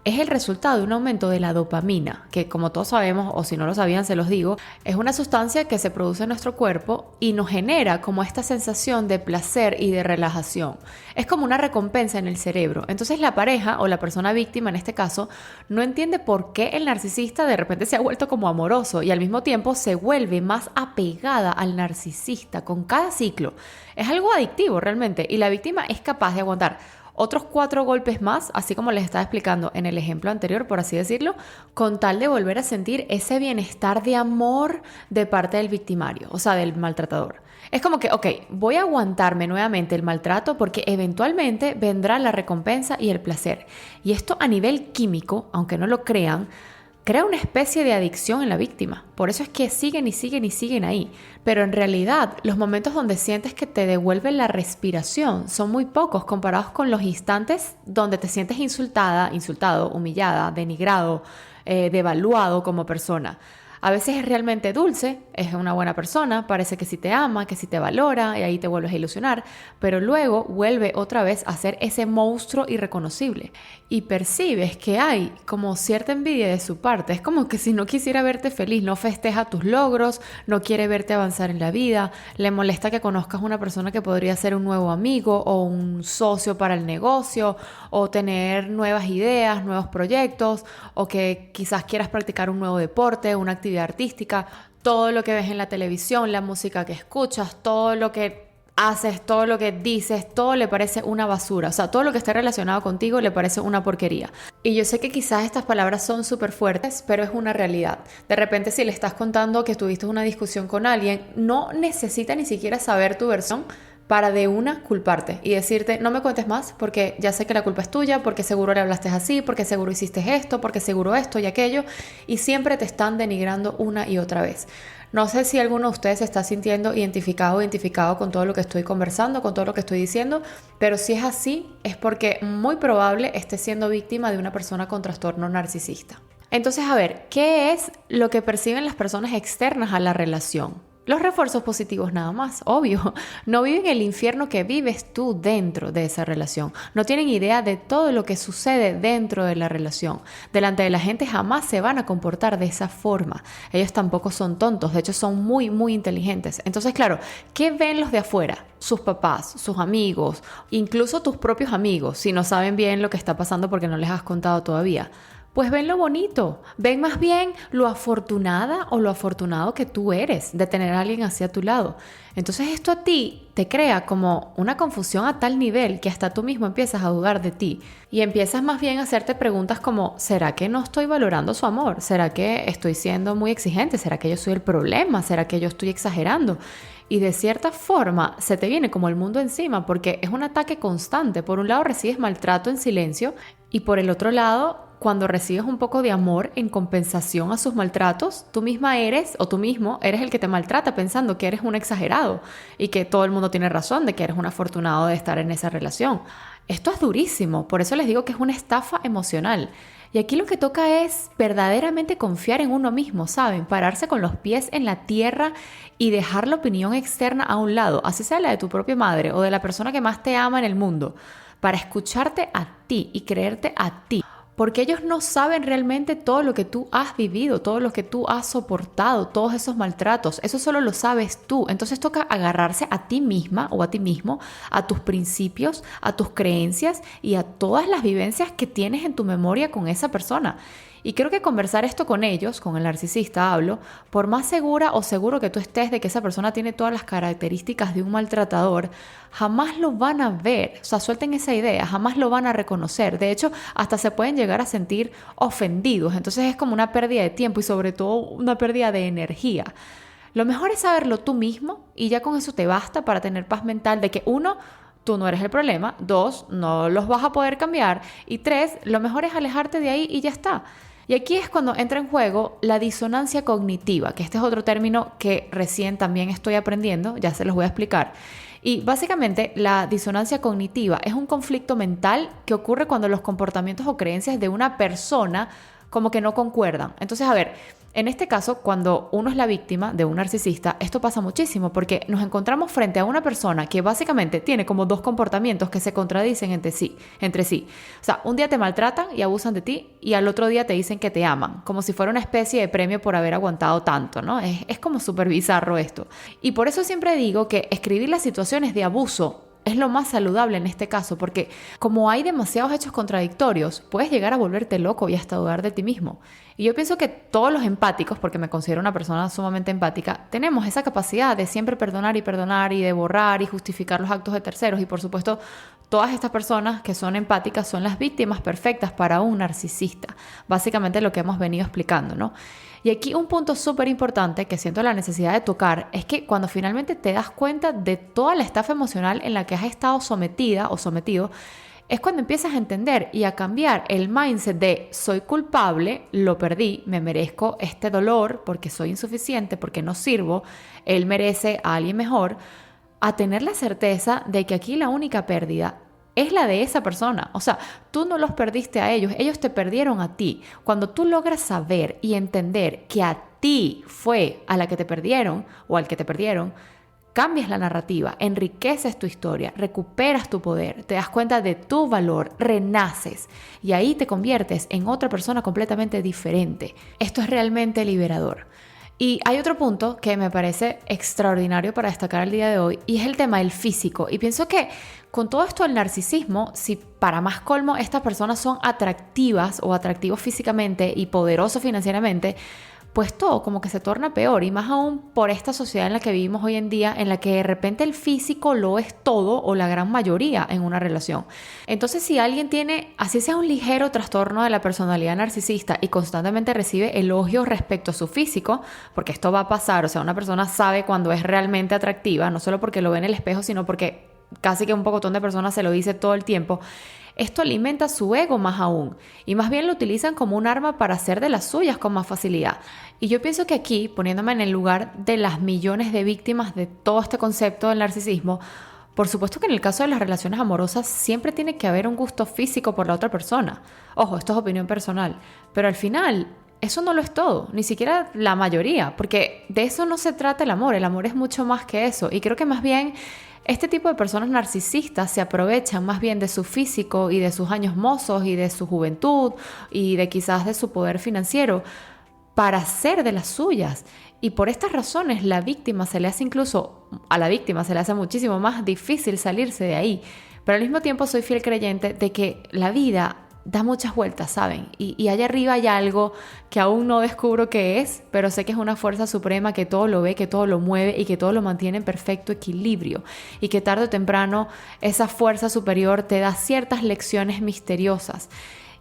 es el resultado de un aumento de la dopamina, que como todos sabemos, o si no lo sabían se los digo, es una sustancia que se produce en nuestro cuerpo y nos genera como esta sensación de placer y de relajación. Es como una recompensa en el cerebro. Entonces la pareja o la persona víctima en este caso no entiende por qué el narcisista de repente se ha vuelto como amoroso y al mismo tiempo se vuelve más apegada al narcisista con cada ciclo. Es algo adictivo realmente y la víctima es capaz de aguantar otros 4 golpes más, así como les estaba explicando en el ejemplo anterior, por así decirlo, con tal de volver a sentir ese bienestar de amor de parte del victimario, o sea, del maltratador. Es como que, ok, voy a aguantarme nuevamente el maltrato porque eventualmente vendrá la recompensa y el placer. Y esto a nivel químico, aunque no lo crean, crea una especie de adicción en la víctima. Por eso es que siguen y siguen y siguen ahí. Pero en realidad, los momentos donde sientes que te devuelven la respiración son muy pocos comparados con los instantes donde te sientes insultada, insultado, humillada, denigrado, devaluado como persona. A veces es realmente dulce, es una buena persona, parece que sí te ama, que sí te valora y ahí te vuelves a ilusionar, pero luego vuelve otra vez a ser ese monstruo irreconocible y percibes que hay como cierta envidia de su parte. Es como que si no quisiera verte feliz, no festeja tus logros, no quiere verte avanzar en la vida, le molesta que conozcas una persona que podría ser un nuevo amigo o un socio para el negocio o tener nuevas ideas, nuevos proyectos o que quizás quieras practicar un nuevo deporte, una actividad artística. Todo lo que ves en la televisión, la música que escuchas, todo lo que haces, todo lo que dices, todo le parece una basura. O sea, todo lo que esté relacionado contigo le parece una porquería. Y yo sé que quizás estas palabras son súper fuertes, pero es una realidad. De repente, si le estás contando que tuviste una discusión con alguien, no necesita ni siquiera saber tu versión para de una culparte y decirte, no me cuentes más porque ya sé que la culpa es tuya, porque seguro le hablaste así, porque seguro hiciste esto, porque seguro esto y aquello, y siempre te están denigrando una y otra vez. No sé si alguno de ustedes se está sintiendo identificado con todo lo que estoy conversando, con todo lo que estoy diciendo, pero si es así, es porque muy probable esté siendo víctima de una persona con trastorno narcisista. Entonces, a ver, ¿qué es lo que perciben las personas externas a la relación? Los refuerzos positivos nada más, obvio. No viven el infierno que vives tú dentro de esa relación. No tienen idea de todo lo que sucede dentro de la relación. Delante de la gente jamás se van a comportar de esa forma. Ellos tampoco son tontos, de hecho son muy, muy inteligentes. Entonces, claro, ¿qué ven los de afuera? Sus papás, sus amigos, incluso tus propios amigos, si no saben bien lo que está pasando porque no les has contado todavía. Pues ven lo bonito, ven más bien lo afortunada o lo afortunado que tú eres de tener a alguien así a tu lado. Entonces esto a ti te crea como una confusión a tal nivel que hasta tú mismo empiezas a dudar de ti y empiezas más bien a hacerte preguntas como, ¿será que no estoy valorando su amor? ¿Será que estoy siendo muy exigente? ¿Será que yo soy el problema? ¿Será que yo estoy exagerando? Y de cierta forma se te viene como el mundo encima porque es un ataque constante. Por un lado recibes maltrato en silencio y por el otro lado, cuando recibes un poco de amor en compensación a sus maltratos, tú misma eres o tú mismo eres el que te maltrata pensando que eres un exagerado y que todo el mundo tiene razón de que eres un afortunado de estar en esa relación. Esto es durísimo, por eso les digo que es una estafa emocional. Y aquí lo que toca es verdaderamente confiar en uno mismo, ¿saben? Pararse con los pies en la tierra y dejar la opinión externa a un lado, así sea la de tu propia madre o de la persona que más te ama en el mundo, para escucharte a ti y creerte a ti. Porque ellos no saben realmente todo lo que tú has vivido, todo lo que tú has soportado, todos esos maltratos. Eso solo lo sabes tú. Entonces toca agarrarse a ti misma o a ti mismo, a tus principios, a tus creencias y a todas las vivencias que tienes en tu memoria con esa persona. Y creo que conversar esto con ellos, con el narcisista hablo, por más segura o seguro que tú estés de que esa persona tiene todas las características de un maltratador, jamás lo van a ver. O sea, suelten esa idea, jamás lo van a reconocer. De hecho, hasta se pueden llegar a sentir ofendidos. Entonces es como una pérdida de tiempo y sobre todo una pérdida de energía. Lo mejor es saberlo tú mismo y ya con eso te basta para tener paz mental de que uno, tú no eres el problema, 2, no los vas a poder cambiar y 3, lo mejor es alejarte de ahí y ya está. Y aquí es cuando entra en juego la disonancia cognitiva, que este es otro término que recién también estoy aprendiendo, ya se los voy a explicar. Y básicamente la disonancia cognitiva es un conflicto mental que ocurre cuando los comportamientos o creencias de una persona como que no concuerdan. Entonces, a ver, en este caso, cuando uno es la víctima de un narcisista, esto pasa muchísimo porque nos encontramos frente a una persona que básicamente tiene como dos comportamientos que se contradicen entre sí. O sea, un día te maltratan y abusan de ti y al otro día te dicen que te aman, como si fuera una especie de premio por haber aguantado tanto, ¿no? Es como súper bizarro esto. Y por eso siempre digo que escribir las situaciones de abuso es lo más saludable en este caso, porque como hay demasiados hechos contradictorios, puedes llegar a volverte loco y hasta dudar de ti mismo. Y yo pienso que todos los empáticos, porque me considero una persona sumamente empática, tenemos esa capacidad de siempre perdonar y de borrar y justificar los actos de terceros. Y por supuesto, todas estas personas que son empáticas son las víctimas perfectas para un narcisista. Básicamente lo que hemos venido explicando, ¿no? Y aquí un punto súper importante que siento la necesidad de tocar es que cuando finalmente te das cuenta de toda la estafa emocional en la que has estado sometida o sometido, es cuando empiezas a entender y a cambiar el mindset de soy culpable, lo perdí, me merezco este dolor porque soy insuficiente, porque no sirvo, él merece a alguien mejor, a tener la certeza de que aquí la única pérdida es la de esa persona. O sea, tú no los perdiste a ellos, ellos te perdieron a ti. Cuando tú logras saber y entender que a ti fue a la que te perdieron o al que te perdieron, cambias la narrativa, enriqueces tu historia, recuperas tu poder, te das cuenta de tu valor, renaces y ahí te conviertes en otra persona completamente diferente. Esto es realmente liberador. Y hay otro punto que me parece extraordinario para destacar el día de hoy y es el tema del físico. Y pienso que con todo esto del narcisismo, si para más colmo estas personas son atractivas o atractivos físicamente y poderosos financieramente, pues todo como que se torna peor y más aún por esta sociedad en la que vivimos hoy en día, en la que de repente el físico lo es todo o la gran mayoría en una relación. Entonces, si alguien tiene, así sea un ligero trastorno de la personalidad narcisista y constantemente recibe elogios respecto a su físico, porque esto va a pasar, o sea, una persona sabe cuando es realmente atractiva, no solo porque lo ve en el espejo, sino porque casi que un pocotón de personas se lo dice todo el tiempo. Esto alimenta su ego más aún y más bien lo utilizan como un arma para hacer de las suyas con más facilidad. Y yo pienso que aquí, poniéndome en el lugar de las millones de víctimas de todo este concepto del narcisismo, por supuesto que en el caso de las relaciones amorosas siempre tiene que haber un gusto físico por la otra persona. Ojo, esto es opinión personal, pero al final eso no lo es todo, ni siquiera la mayoría, porque de eso no se trata el amor es mucho más que eso y creo que más bien este tipo de personas narcisistas se aprovechan más bien de su físico y de sus años mozos y de su juventud y de quizás de su poder financiero para hacer de las suyas. Y por estas razones a la víctima se le hace muchísimo más difícil salirse de ahí. Pero al mismo tiempo soy fiel creyente de que la vida da muchas vueltas, ¿saben? Y allá arriba hay algo que aún no descubro qué es, pero sé que es una fuerza suprema que todo lo ve, que todo lo mueve y que todo lo mantiene en perfecto equilibrio. Y que tarde o temprano esa fuerza superior te da ciertas lecciones misteriosas.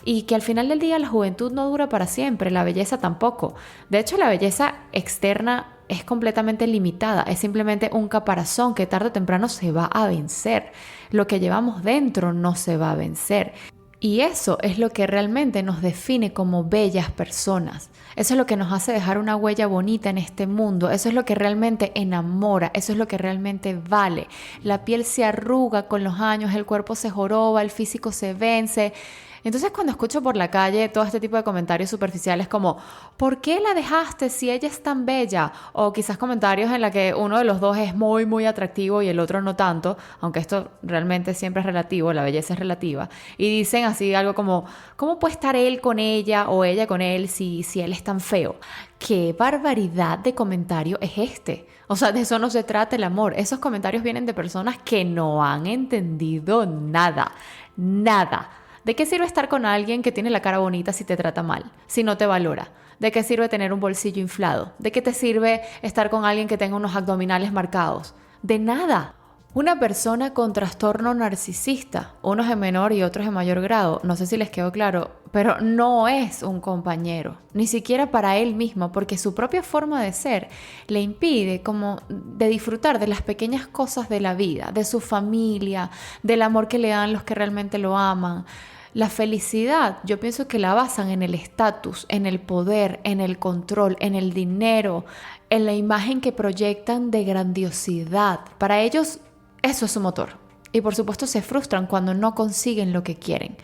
Y que al final del día la juventud no dura para siempre, la belleza tampoco. De hecho, la belleza externa es completamente limitada, es simplemente un caparazón que tarde o temprano se va a vencer. Lo que llevamos dentro no se va a vencer. Y eso es lo que realmente nos define como bellas personas. Eso es lo que nos hace dejar una huella bonita en este mundo. Eso es lo que realmente enamora. Eso es lo que realmente vale. La piel se arruga con los años, el cuerpo se joroba, el físico se vence. Entonces cuando escucho por la calle todo este tipo de comentarios superficiales como ¿por qué la dejaste si ella es tan bella? O quizás comentarios en la que uno de los dos es muy muy atractivo y el otro no tanto, aunque esto realmente siempre es relativo, la belleza es relativa, y dicen así algo como ¿cómo puede estar él con ella o ella con él si él es tan feo? ¿Qué barbaridad de comentario es este? O sea, de eso no se trata el amor. Esos comentarios vienen de personas que no han entendido nada. ¿De qué sirve estar con alguien que tiene la cara bonita si te trata mal, si no te valora? ¿De qué sirve tener un bolsillo inflado? ¿De qué te sirve estar con alguien que tenga unos abdominales marcados? De nada. Una persona con trastorno narcisista, unos en menor y otros en mayor grado, no sé si les quedó claro, pero no es un compañero, ni siquiera para él mismo, porque su propia forma de ser le impide como de disfrutar de las pequeñas cosas de la vida, de su familia, del amor que le dan los que realmente lo aman. La felicidad, yo pienso que la basan en el estatus, en el poder, en el control, en el dinero, en la imagen que proyectan de grandiosidad. Para ellos, eso es su motor. Y por supuesto se frustran cuando no consiguen lo que quieren.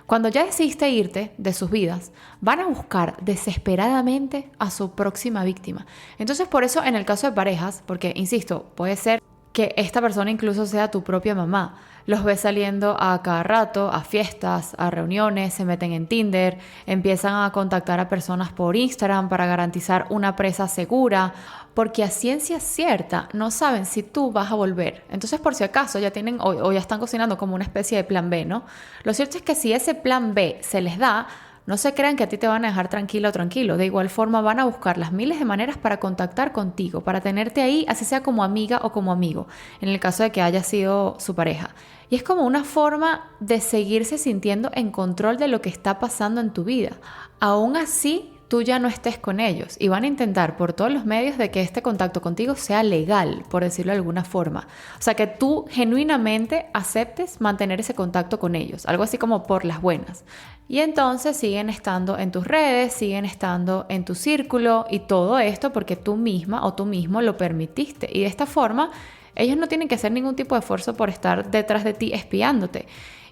Cuando ya decidiste irte de sus vidas, van a buscar desesperadamente a su próxima víctima. Entonces, por eso en el caso de parejas, porque insisto, puede ser que esta persona incluso sea tu propia mamá. Los ves saliendo a cada rato, a fiestas, a reuniones, se meten en Tinder, empiezan a contactar a personas por Instagram para garantizar una presa segura, porque a ciencia cierta no saben si tú vas a volver. Entonces, por si acaso, ya tienen o ya están cocinando como una especie de plan B, ¿no? Lo cierto es que si ese plan B se les da, no se crean que a ti te van a dejar tranquila o tranquilo. De igual forma van a buscar las miles de maneras para contactar contigo, para tenerte ahí, así sea como amiga o como amigo, en el caso de que haya sido su pareja. Y es como una forma de seguirse sintiendo en control de lo que está pasando en tu vida. Aún así, tú ya no estés con ellos y van a intentar por todos los medios de que este contacto contigo sea legal, por decirlo de alguna forma. O sea, que tú genuinamente aceptes mantener ese contacto con ellos, algo así como por las buenas. Y entonces siguen estando en tus redes, siguen estando en tu círculo y todo esto porque tú misma o tú mismo lo permitiste. Y de esta forma, ellos no tienen que hacer ningún tipo de esfuerzo por estar detrás de ti espiándote.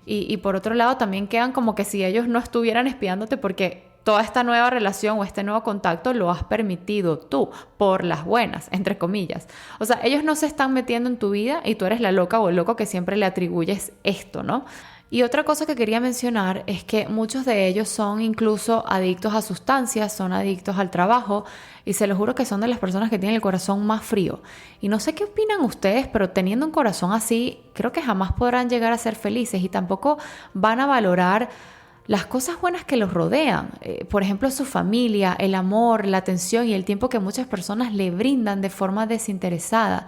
Y por otro lado, también quedan como que si ellos no estuvieran espiándote porque toda esta nueva relación o este nuevo contacto lo has permitido tú, por las buenas, entre comillas. O sea, ellos no se están metiendo en tu vida y tú eres la loca o el loco que siempre le atribuyes esto, ¿no? Y otra cosa que quería mencionar es que muchos de ellos son incluso adictos a sustancias, son adictos al trabajo y se los juro que son de las personas que tienen el corazón más frío. Y no sé qué opinan ustedes, pero teniendo un corazón así, creo que jamás podrán llegar a ser felices y tampoco van a valorar las cosas buenas que los rodean, por ejemplo su familia, el amor, la atención y el tiempo que muchas personas le brindan de forma desinteresada.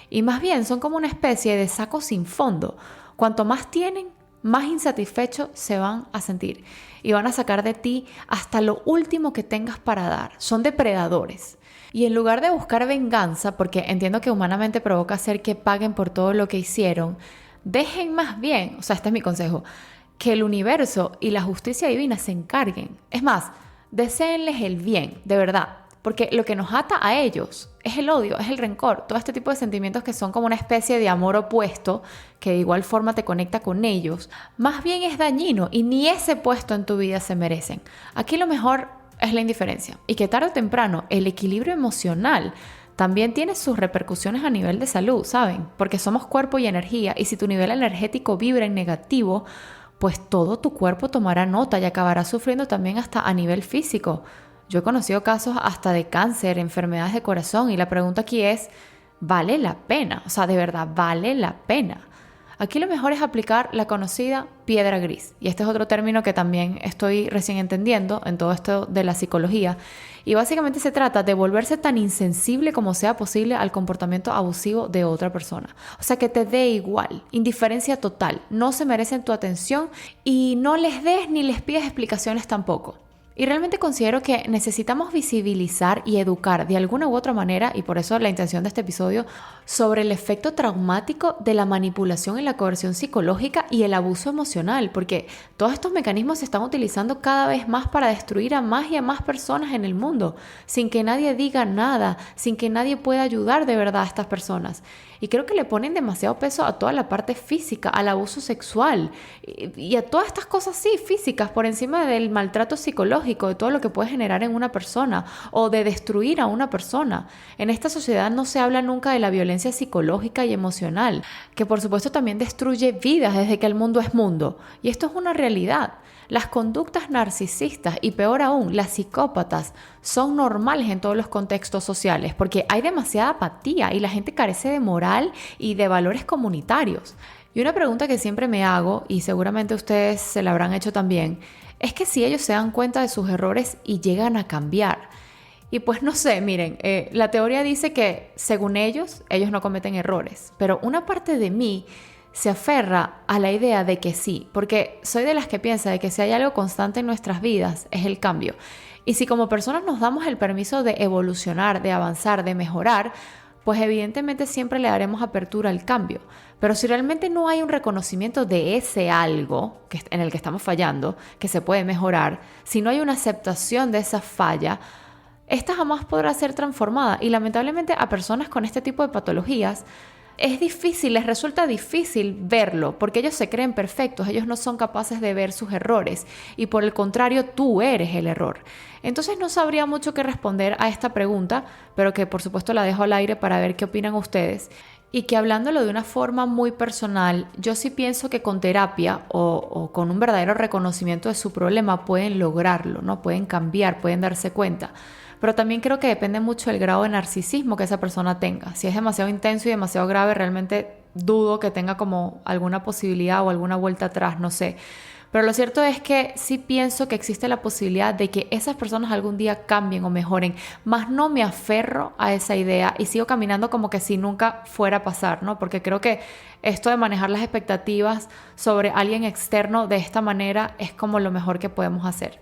Y más bien son como una especie de saco sin fondo. Cuanto más tienen, más insatisfechos se van a sentir y van a sacar de ti hasta lo último que tengas para dar. Son depredadores. Y en lugar de buscar venganza, porque entiendo que humanamente provoca hacer que paguen por todo lo que hicieron, dejen más bien, o sea, este es mi consejo, que el universo y la justicia divina se encarguen. Es más, deséenles el bien, de verdad, porque lo que nos ata a ellos es el odio, es el rencor, todo este tipo de sentimientos que son como una especie de amor opuesto, que de igual forma te conecta con ellos, más bien es dañino y ni ese puesto en tu vida se merecen. Aquí lo mejor es la indiferencia y que tarde o temprano el equilibrio emocional también tiene sus repercusiones a nivel de salud, ¿saben? Porque somos cuerpo y energía y si tu nivel energético vibra en negativo, pues todo tu cuerpo tomará nota y acabará sufriendo también hasta a nivel físico. Yo he conocido casos hasta de cáncer, enfermedades de corazón y la pregunta aquí es, ¿vale la pena? O sea, de verdad, ¿vale la pena? Aquí lo mejor es aplicar la conocida piedra gris. Y este es otro término que también estoy recién entendiendo en todo esto de la psicología. Y básicamente se trata de volverse tan insensible como sea posible al comportamiento abusivo de otra persona. O sea, que te dé igual, indiferencia total. No se merecen tu atención y no les des ni les pidas explicaciones tampoco. Y realmente considero que necesitamos visibilizar y educar de alguna u otra manera, y por eso la intención de este episodio, sobre el efecto traumático de la manipulación y la coerción psicológica y el abuso emocional, porque todos estos mecanismos se están utilizando cada vez más para destruir a más y a más personas en el mundo, sin que nadie diga nada, sin que nadie pueda ayudar de verdad a estas personas. Y creo que le ponen demasiado peso a toda la parte física, al abuso sexual y a todas estas cosas sí físicas por encima del maltrato psicológico, de todo lo que puede generar en una persona o de destruir a una persona. En esta sociedad no se habla nunca de la violencia psicológica y emocional, que por supuesto también destruye vidas desde que el mundo es mundo. Y esto es una realidad. Las conductas narcisistas y peor aún, las psicópatas son normales en todos los contextos sociales porque hay demasiada apatía y la gente carece de moral y de valores comunitarios. Y una pregunta que siempre me hago, y seguramente ustedes se la habrán hecho también, es que si ellos se dan cuenta de sus errores y llegan a cambiar. Y pues no sé, miren, la teoría dice que según ellos no cometen errores, pero una parte de mí se aferra a la idea de que sí, porque soy de las que piensa de que si hay algo constante en nuestras vidas es el cambio. Y si como personas nos damos el permiso de evolucionar, de avanzar, de mejorar, pues evidentemente siempre le daremos apertura al cambio. Pero si realmente no hay un reconocimiento de ese algo en el que estamos fallando, que se puede mejorar, si no hay una aceptación de esa falla, esta jamás podrá ser transformada. Y lamentablemente a personas con este tipo de patologías es difícil, les resulta difícil verlo porque ellos se creen perfectos, ellos no son capaces de ver sus errores y por el contrario tú eres el error. Entonces no sabría mucho qué responder a esta pregunta, pero que por supuesto la dejo al aire para ver qué opinan ustedes. Y que hablándolo de una forma muy personal, yo sí pienso que con terapia o con un verdadero reconocimiento de su problema pueden lograrlo, ¿no? Pueden cambiar, pueden darse cuenta. Pero también creo que depende mucho del grado de narcisismo que esa persona tenga. Si es demasiado intenso y demasiado grave, realmente dudo que tenga como alguna posibilidad o alguna vuelta atrás, no sé. Pero lo cierto es que sí pienso que existe la posibilidad de que esas personas algún día cambien o mejoren, más no me aferro a esa idea y sigo caminando como que si nunca fuera a pasar, ¿no? Porque creo que esto de manejar las expectativas sobre alguien externo de esta manera es como lo mejor que podemos hacer.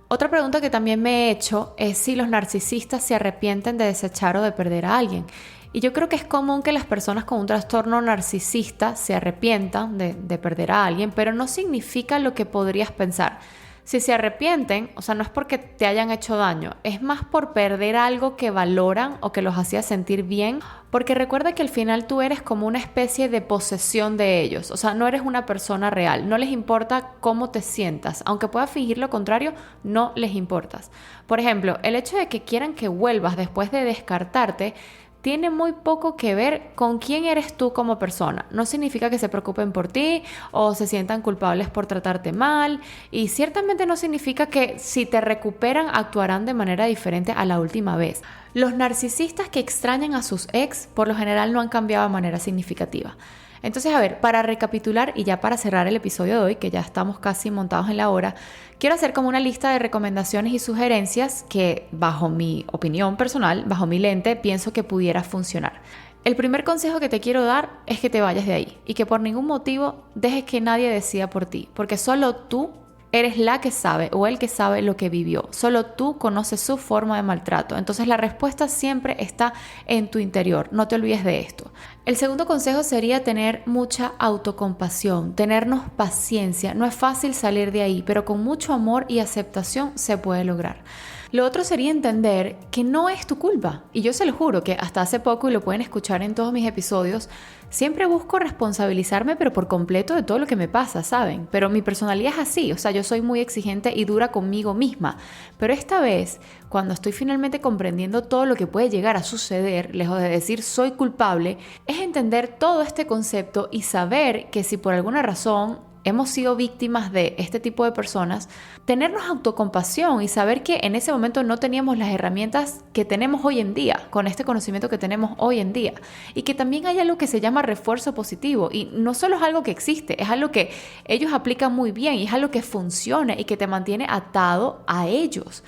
Otra pregunta que también me he hecho es si los narcisistas se arrepienten de desechar o de perder a alguien. Y yo creo que es común que las personas con un trastorno narcisista se arrepientan de perder a alguien, pero no significa lo que podrías pensar. Si se arrepienten, o sea, no es porque te hayan hecho daño, es más por perder algo que valoran o que los hacía sentir bien, porque recuerda que al final tú eres como una especie de posesión de ellos, o sea, no eres una persona real, no les importa cómo te sientas, aunque puedas fingir lo contrario, no les importas. Por ejemplo, el hecho de que quieran que vuelvas después de descartarte, tiene muy poco que ver con quién eres tú como persona. No significa que se preocupen por ti o se sientan culpables por tratarte mal y ciertamente no significa que si te recuperan actuarán de manera diferente a la última vez. Los narcisistas que extrañan a sus ex por lo general no han cambiado de manera significativa. Entonces, a ver, para recapitular y ya para cerrar el episodio de hoy, que ya estamos casi montados en la hora, quiero hacer como una lista de recomendaciones y sugerencias que, bajo mi opinión personal, bajo mi lente, pienso que pudiera funcionar. El primer consejo que te quiero dar es que te vayas de ahí y que por ningún motivo dejes que nadie decida por ti, porque solo tú eres la que sabe o el que sabe lo que vivió. Solo tú conoces su forma de maltrato. Entonces la respuesta siempre está en tu interior. No te olvides de esto. El segundo consejo sería tener mucha autocompasión, tenernos paciencia. No es fácil salir de ahí, pero con mucho amor y aceptación se puede lograr. Lo otro sería entender que no es tu culpa. Y yo se lo juro que hasta hace poco, y lo pueden escuchar en todos mis episodios, siempre busco responsabilizarme pero por completo de todo lo que me pasa, ¿saben? Pero mi personalidad es así, o sea, yo soy muy exigente y dura conmigo misma. Pero esta vez, cuando estoy finalmente comprendiendo todo lo que puede llegar a suceder, lejos de decir soy culpable, es entender todo este concepto y saber que si por alguna razón hemos sido víctimas de este tipo de personas, tenernos autocompasión y saber que en ese momento no teníamos las herramientas que tenemos hoy en día, con este conocimiento que tenemos hoy en día, y que también hay algo que se llama refuerzo positivo, y no solo es algo que existe, es algo que ellos aplican muy bien y es algo que funciona y que te mantiene atado a ellos.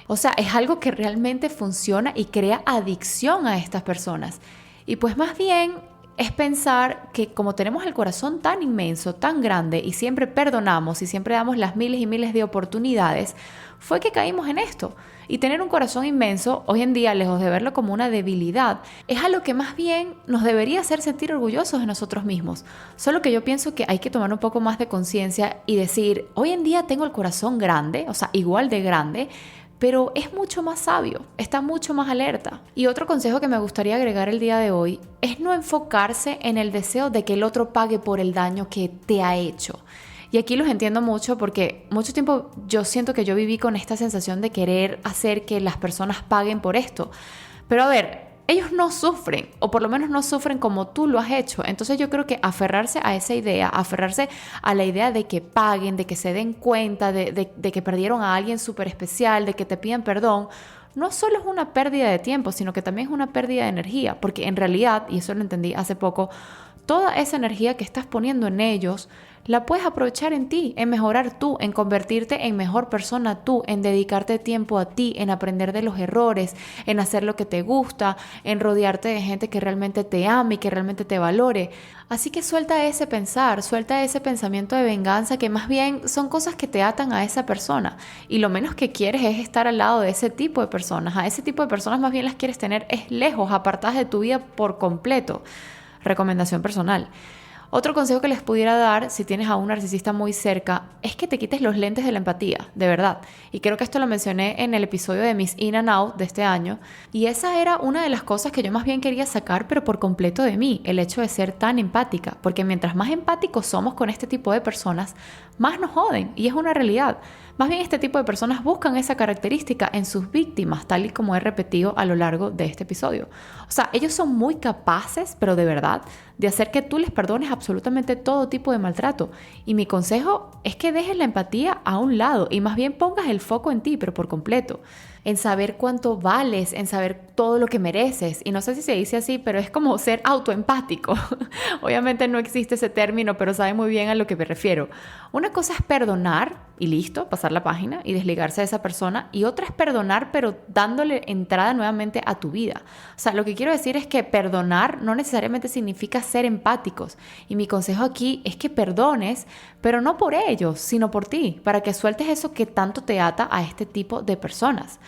O sea, es algo que realmente funciona y crea adicción a estas personas. Y pues más bien es pensar que como tenemos el corazón tan inmenso, tan grande y siempre perdonamos y siempre damos las miles y miles de oportunidades, fue que caímos en esto. Y tener un corazón inmenso, hoy en día, lejos de verlo como una debilidad, es algo que más bien nos debería hacer sentir orgullosos de nosotros mismos. Solo que yo pienso que hay que tomar un poco más de conciencia y decir, hoy en día tengo el corazón grande, o sea, igual de grande, pero es mucho más sabio, está mucho más alerta. Y otro consejo que me gustaría agregar el día de hoy es no enfocarse en el deseo de que el otro pague por el daño que te ha hecho. Y aquí los entiendo mucho porque mucho tiempo yo siento que yo viví con esta sensación de querer hacer que las personas paguen por esto. Pero a ver, ellos no sufren, o por lo menos no sufren como tú lo has hecho. Entonces yo creo que aferrarse a esa idea, aferrarse a la idea de que paguen, de que se den cuenta, de que perdieron a alguien súper especial, de que te pidan perdón, no solo es una pérdida de tiempo, sino que también es una pérdida de energía. Porque en realidad, y eso lo entendí hace poco, toda esa energía que estás poniendo en ellos la puedes aprovechar en ti, en mejorar tú, en convertirte en mejor persona tú, en dedicarte tiempo a ti, en aprender de los errores, en hacer lo que te gusta, en rodearte de gente que realmente te ame y que realmente te valore. Así que suelta ese pensar, suelta ese pensamiento de venganza que más bien son cosas que te atan a esa persona. Y lo menos que quieres es estar al lado de ese tipo de personas. A ese tipo de personas más bien las quieres tener es lejos, apartadas de tu vida por completo. Recomendación personal. Otro consejo que les pudiera dar, si tienes a un narcisista muy cerca, es que te quites los lentes de la empatía, de verdad. Y creo que esto lo mencioné en el episodio de Miss In and Out de este año. Y esa era una de las cosas que yo más bien quería sacar, pero por completo de mí, el hecho de ser tan empática. Porque mientras más empáticos somos con este tipo de personas, más nos joden. Y es una realidad. Más bien este tipo de personas buscan esa característica en sus víctimas, tal y como he repetido a lo largo de este episodio. O sea, ellos son muy capaces, pero de verdad, de hacer que tú les perdones absolutamente todo tipo de maltrato. Y mi consejo es que dejes la empatía a un lado y más bien pongas el foco en ti, pero por completo. En saber cuánto vales, en saber todo lo que mereces. Y no sé si se dice así, pero es como ser autoempático. Obviamente no existe ese término, pero sabe muy bien a lo que me refiero. Una cosa es perdonar y listo, pasar la página y desligarse de esa persona. Y otra es perdonar, pero dándole entrada nuevamente a tu vida. O sea, lo que quiero decir es que perdonar no necesariamente significa ser empáticos. Y mi consejo aquí es que perdones, pero no por ellos, sino por ti, para que sueltes eso que tanto te ata a este tipo de personas.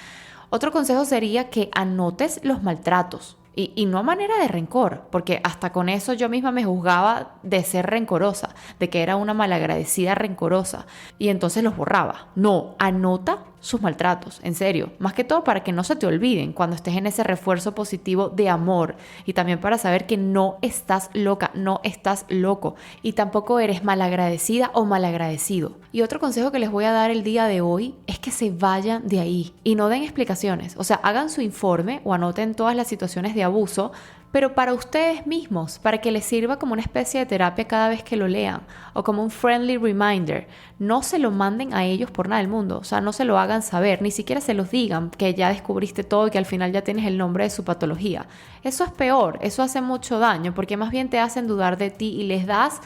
Otro consejo sería que anotes los maltratos. Y no a manera de rencor, porque hasta con eso yo misma me juzgaba de ser rencorosa, de que era una malagradecida rencorosa, y entonces los borraba. No, anota sus maltratos, en serio, más que todo para que no se te olviden cuando estés en ese refuerzo positivo de amor y también para saber que no estás loca, no estás loco y tampoco eres malagradecida o malagradecido. Y otro consejo que les voy a dar el día de hoy es que se vayan de ahí y no den explicaciones, o sea, hagan su informe o anoten todas las situaciones de abuso, pero para ustedes mismos, para que les sirva como una especie de terapia cada vez que lo lean o como un friendly reminder. No se lo manden a ellos por nada del mundo, o sea, no se lo hagan saber, ni siquiera se los digan que ya descubriste todo y que al final ya tienes el nombre de su patología. Eso es peor, eso hace mucho daño porque más bien te hacen dudar de ti y les das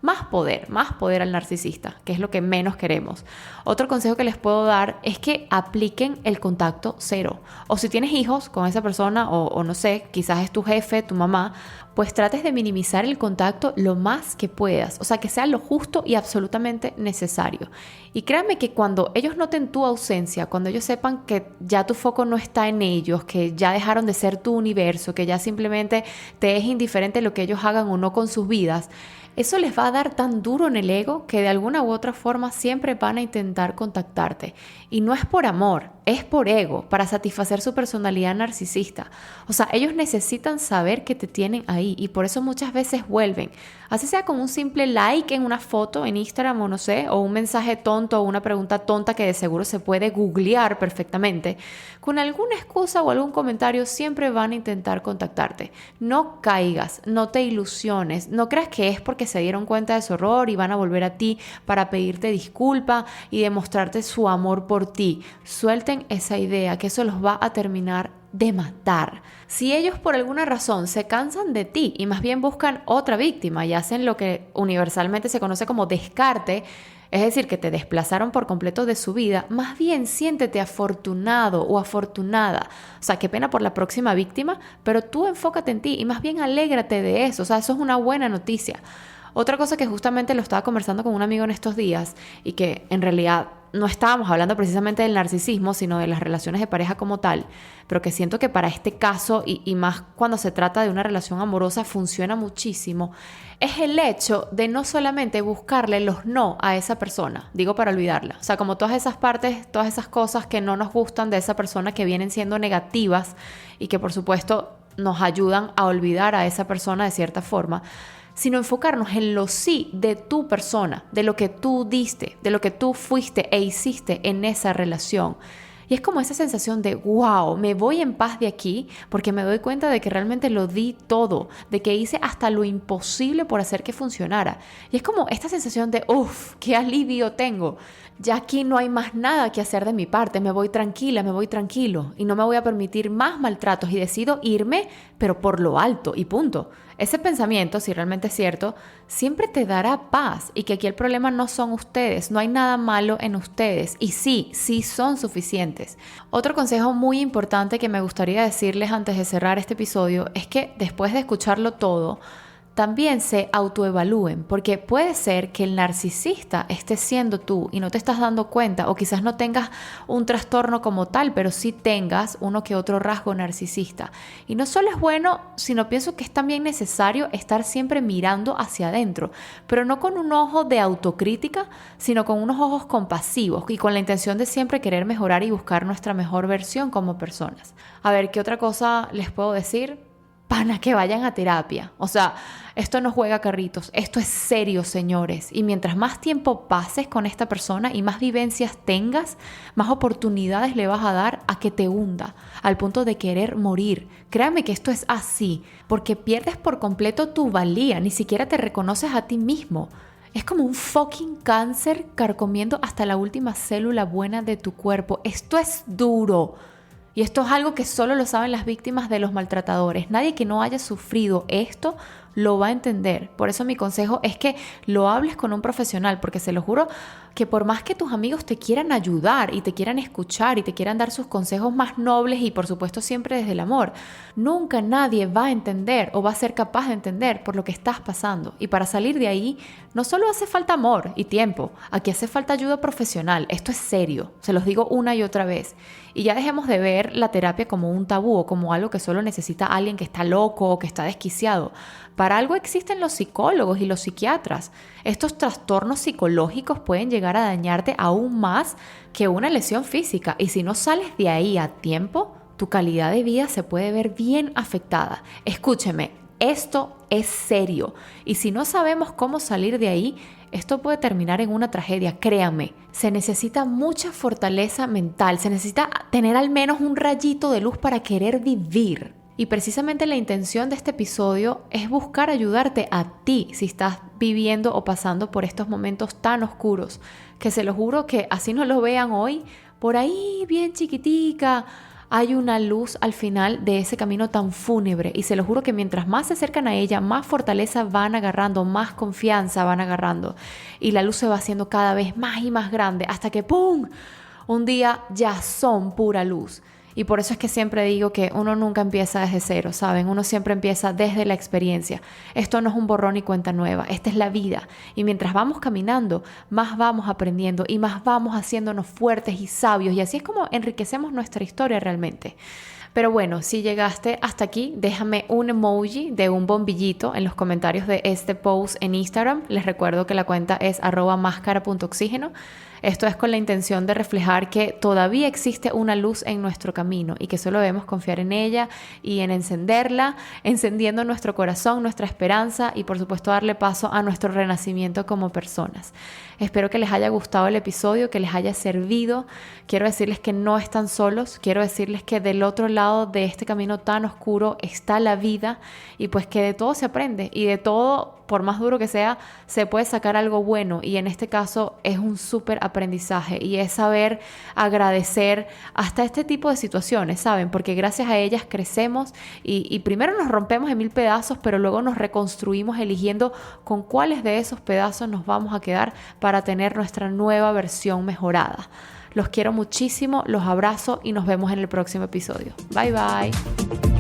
más poder al narcisista, que es lo que menos queremos. Otro consejo que les puedo dar es que apliquen el contacto cero. O si tienes hijos con esa persona, o no sé, quizás es tu jefe, tu mamá, pues trates de minimizar el contacto lo más que puedas. O sea, que sea lo justo y absolutamente necesario. Y créanme que cuando ellos noten tu ausencia, cuando ellos sepan que ya tu foco no está en ellos, que ya dejaron de ser tu universo, que ya simplemente te es indiferente lo que ellos hagan o no con sus vidas, eso les va a dar tan duro en el ego que de alguna u otra forma siempre van a intentar contactarte. Y no es por amor, es por ego, para satisfacer su personalidad narcisista. O sea, ellos necesitan saber que te tienen ahí y por eso muchas veces vuelven. Así sea con un simple like en una foto en Instagram o no sé, o un mensaje tonto o una pregunta tonta que de seguro se puede googlear perfectamente. Con alguna excusa o algún comentario siempre van a intentar contactarte. No caigas, no te ilusiones, no creas que es porque se dieron cuenta de su error y van a volver a ti para pedirte disculpa y demostrarte su amor por ti. Suelten esa idea, que eso los va a terminar de matar. Si ellos por alguna razón se cansan de ti y más bien buscan otra víctima y hacen lo que universalmente se conoce como descarte, es decir, que te desplazaron por completo de su vida, más bien siéntete afortunado o afortunada. O sea, qué pena por la próxima víctima, pero tú enfócate en ti y más bien alégrate de eso. O sea, eso es una buena noticia. Otra cosa que justamente lo estaba conversando con un amigo en estos días y que en realidad no estábamos hablando precisamente del narcisismo, sino de las relaciones de pareja como tal, pero que siento que para este caso y más cuando se trata de una relación amorosa funciona muchísimo, es el hecho de no solamente buscarle los no a esa persona, digo para olvidarla, o sea, como todas esas partes, todas esas cosas que no nos gustan de esa persona que vienen siendo negativas y que por supuesto nos ayudan a olvidar a esa persona de cierta forma, sino enfocarnos en lo sí de tu persona, de lo que tú diste, de lo que tú fuiste e hiciste en esa relación. Y es como esa sensación de, wow, me voy en paz de aquí porque me doy cuenta de que realmente lo di todo, de que hice hasta lo imposible por hacer que funcionara. Y es como esta sensación de, uff, qué alivio tengo. Ya aquí no hay más nada que hacer de mi parte, me voy tranquila, me voy tranquilo y no me voy a permitir más maltratos y decido irme, pero por lo alto y punto. Ese pensamiento, si realmente es cierto, siempre te dará paz y que aquí el problema no son ustedes, no hay nada malo en ustedes y sí son suficientes. Otro consejo muy importante que me gustaría decirles antes de cerrar este episodio es que después de escucharlo todo, también se autoevalúen, porque puede ser que el narcisista esté siendo tú y no te estás dando cuenta, o quizás no tengas un trastorno como tal, pero sí tengas uno que otro rasgo narcisista. Y no solo es bueno, sino pienso que es también necesario estar siempre mirando hacia adentro, pero no con un ojo de autocrítica, sino con unos ojos compasivos y con la intención de siempre querer mejorar y buscar nuestra mejor versión como personas. A ver, ¿qué otra cosa les puedo decir? Pana, que vayan a terapia. O sea, esto no juega carritos, esto es serio, señores. Y mientras más tiempo pases con esta persona y más vivencias tengas, más oportunidades le vas a dar a que te hunda, al punto de querer morir. Créame que esto es así, porque pierdes por completo tu valía, ni siquiera te reconoces a ti mismo. Es como un fucking cáncer carcomiendo hasta la última célula buena de tu cuerpo. Esto es duro. Y esto es algo que solo lo saben las víctimas de los maltratadores. Nadie que no haya sufrido esto lo va a entender. Por eso mi consejo es que lo hables con un profesional, porque se lo juro que por más que tus amigos te quieran ayudar y te quieran escuchar y te quieran dar sus consejos más nobles y por supuesto siempre desde el amor, nunca nadie va a entender o va a ser capaz de entender por lo que estás pasando. Y para salir de ahí no solo hace falta amor y tiempo, aquí hace falta ayuda profesional. Esto es serio, se los digo una y otra vez. Y ya dejemos de ver la terapia como un tabú o como algo que solo necesita alguien que está loco o que está desquiciado. Para algo existen los psicólogos y los psiquiatras. Estos trastornos psicológicos pueden llegar a dañarte aún más que una lesión física. Y si no sales de ahí a tiempo, tu calidad de vida se puede ver bien afectada. Escúcheme, esto es serio. Y si no sabemos cómo salir de ahí, esto puede terminar en una tragedia, créanme. Se necesita mucha fortaleza mental, se necesita tener al menos un rayito de luz para querer vivir. Y precisamente la intención de este episodio es buscar ayudarte a ti si estás viviendo o pasando por estos momentos tan oscuros, que se lo juro que así no lo vean hoy, por ahí bien chiquitica, hay una luz al final de ese camino tan fúnebre y se lo juro que mientras más se acercan a ella, más fortaleza van agarrando, más confianza van agarrando y la luz se va haciendo cada vez más y más grande hasta que ¡pum! Un día ya son pura luz. Y por eso es que siempre digo que uno nunca empieza desde cero, ¿saben? Uno siempre empieza desde la experiencia. Esto no es un borrón y cuenta nueva, esta es la vida. Y mientras vamos caminando, más vamos aprendiendo y más vamos haciéndonos fuertes y sabios. Y así es como enriquecemos nuestra historia realmente. Pero bueno, si llegaste hasta aquí, déjame un emoji de un bombillito en los comentarios de este post en Instagram. Les recuerdo que la cuenta es @mascara.oxígeno. Esto es con la intención de reflejar que todavía existe una luz en nuestro camino y que solo debemos confiar en ella y en encenderla, encendiendo nuestro corazón, nuestra esperanza y por supuesto darle paso a nuestro renacimiento como personas. Espero que les haya gustado el episodio, que les haya servido. Quiero decirles que no están solos, quiero decirles que del otro lado de este camino tan oscuro está la vida y pues que de todo se aprende y de todo, por más duro que sea, se puede sacar algo bueno y en este caso es un súper aprendizaje y es saber agradecer hasta este tipo de situaciones, ¿saben? Porque gracias a ellas crecemos y primero nos rompemos en 1000 pedazos, pero luego nos reconstruimos eligiendo con cuáles de esos pedazos nos vamos a quedar para tener nuestra nueva versión mejorada. Los quiero muchísimo, los abrazo y nos vemos en el próximo episodio. Bye bye.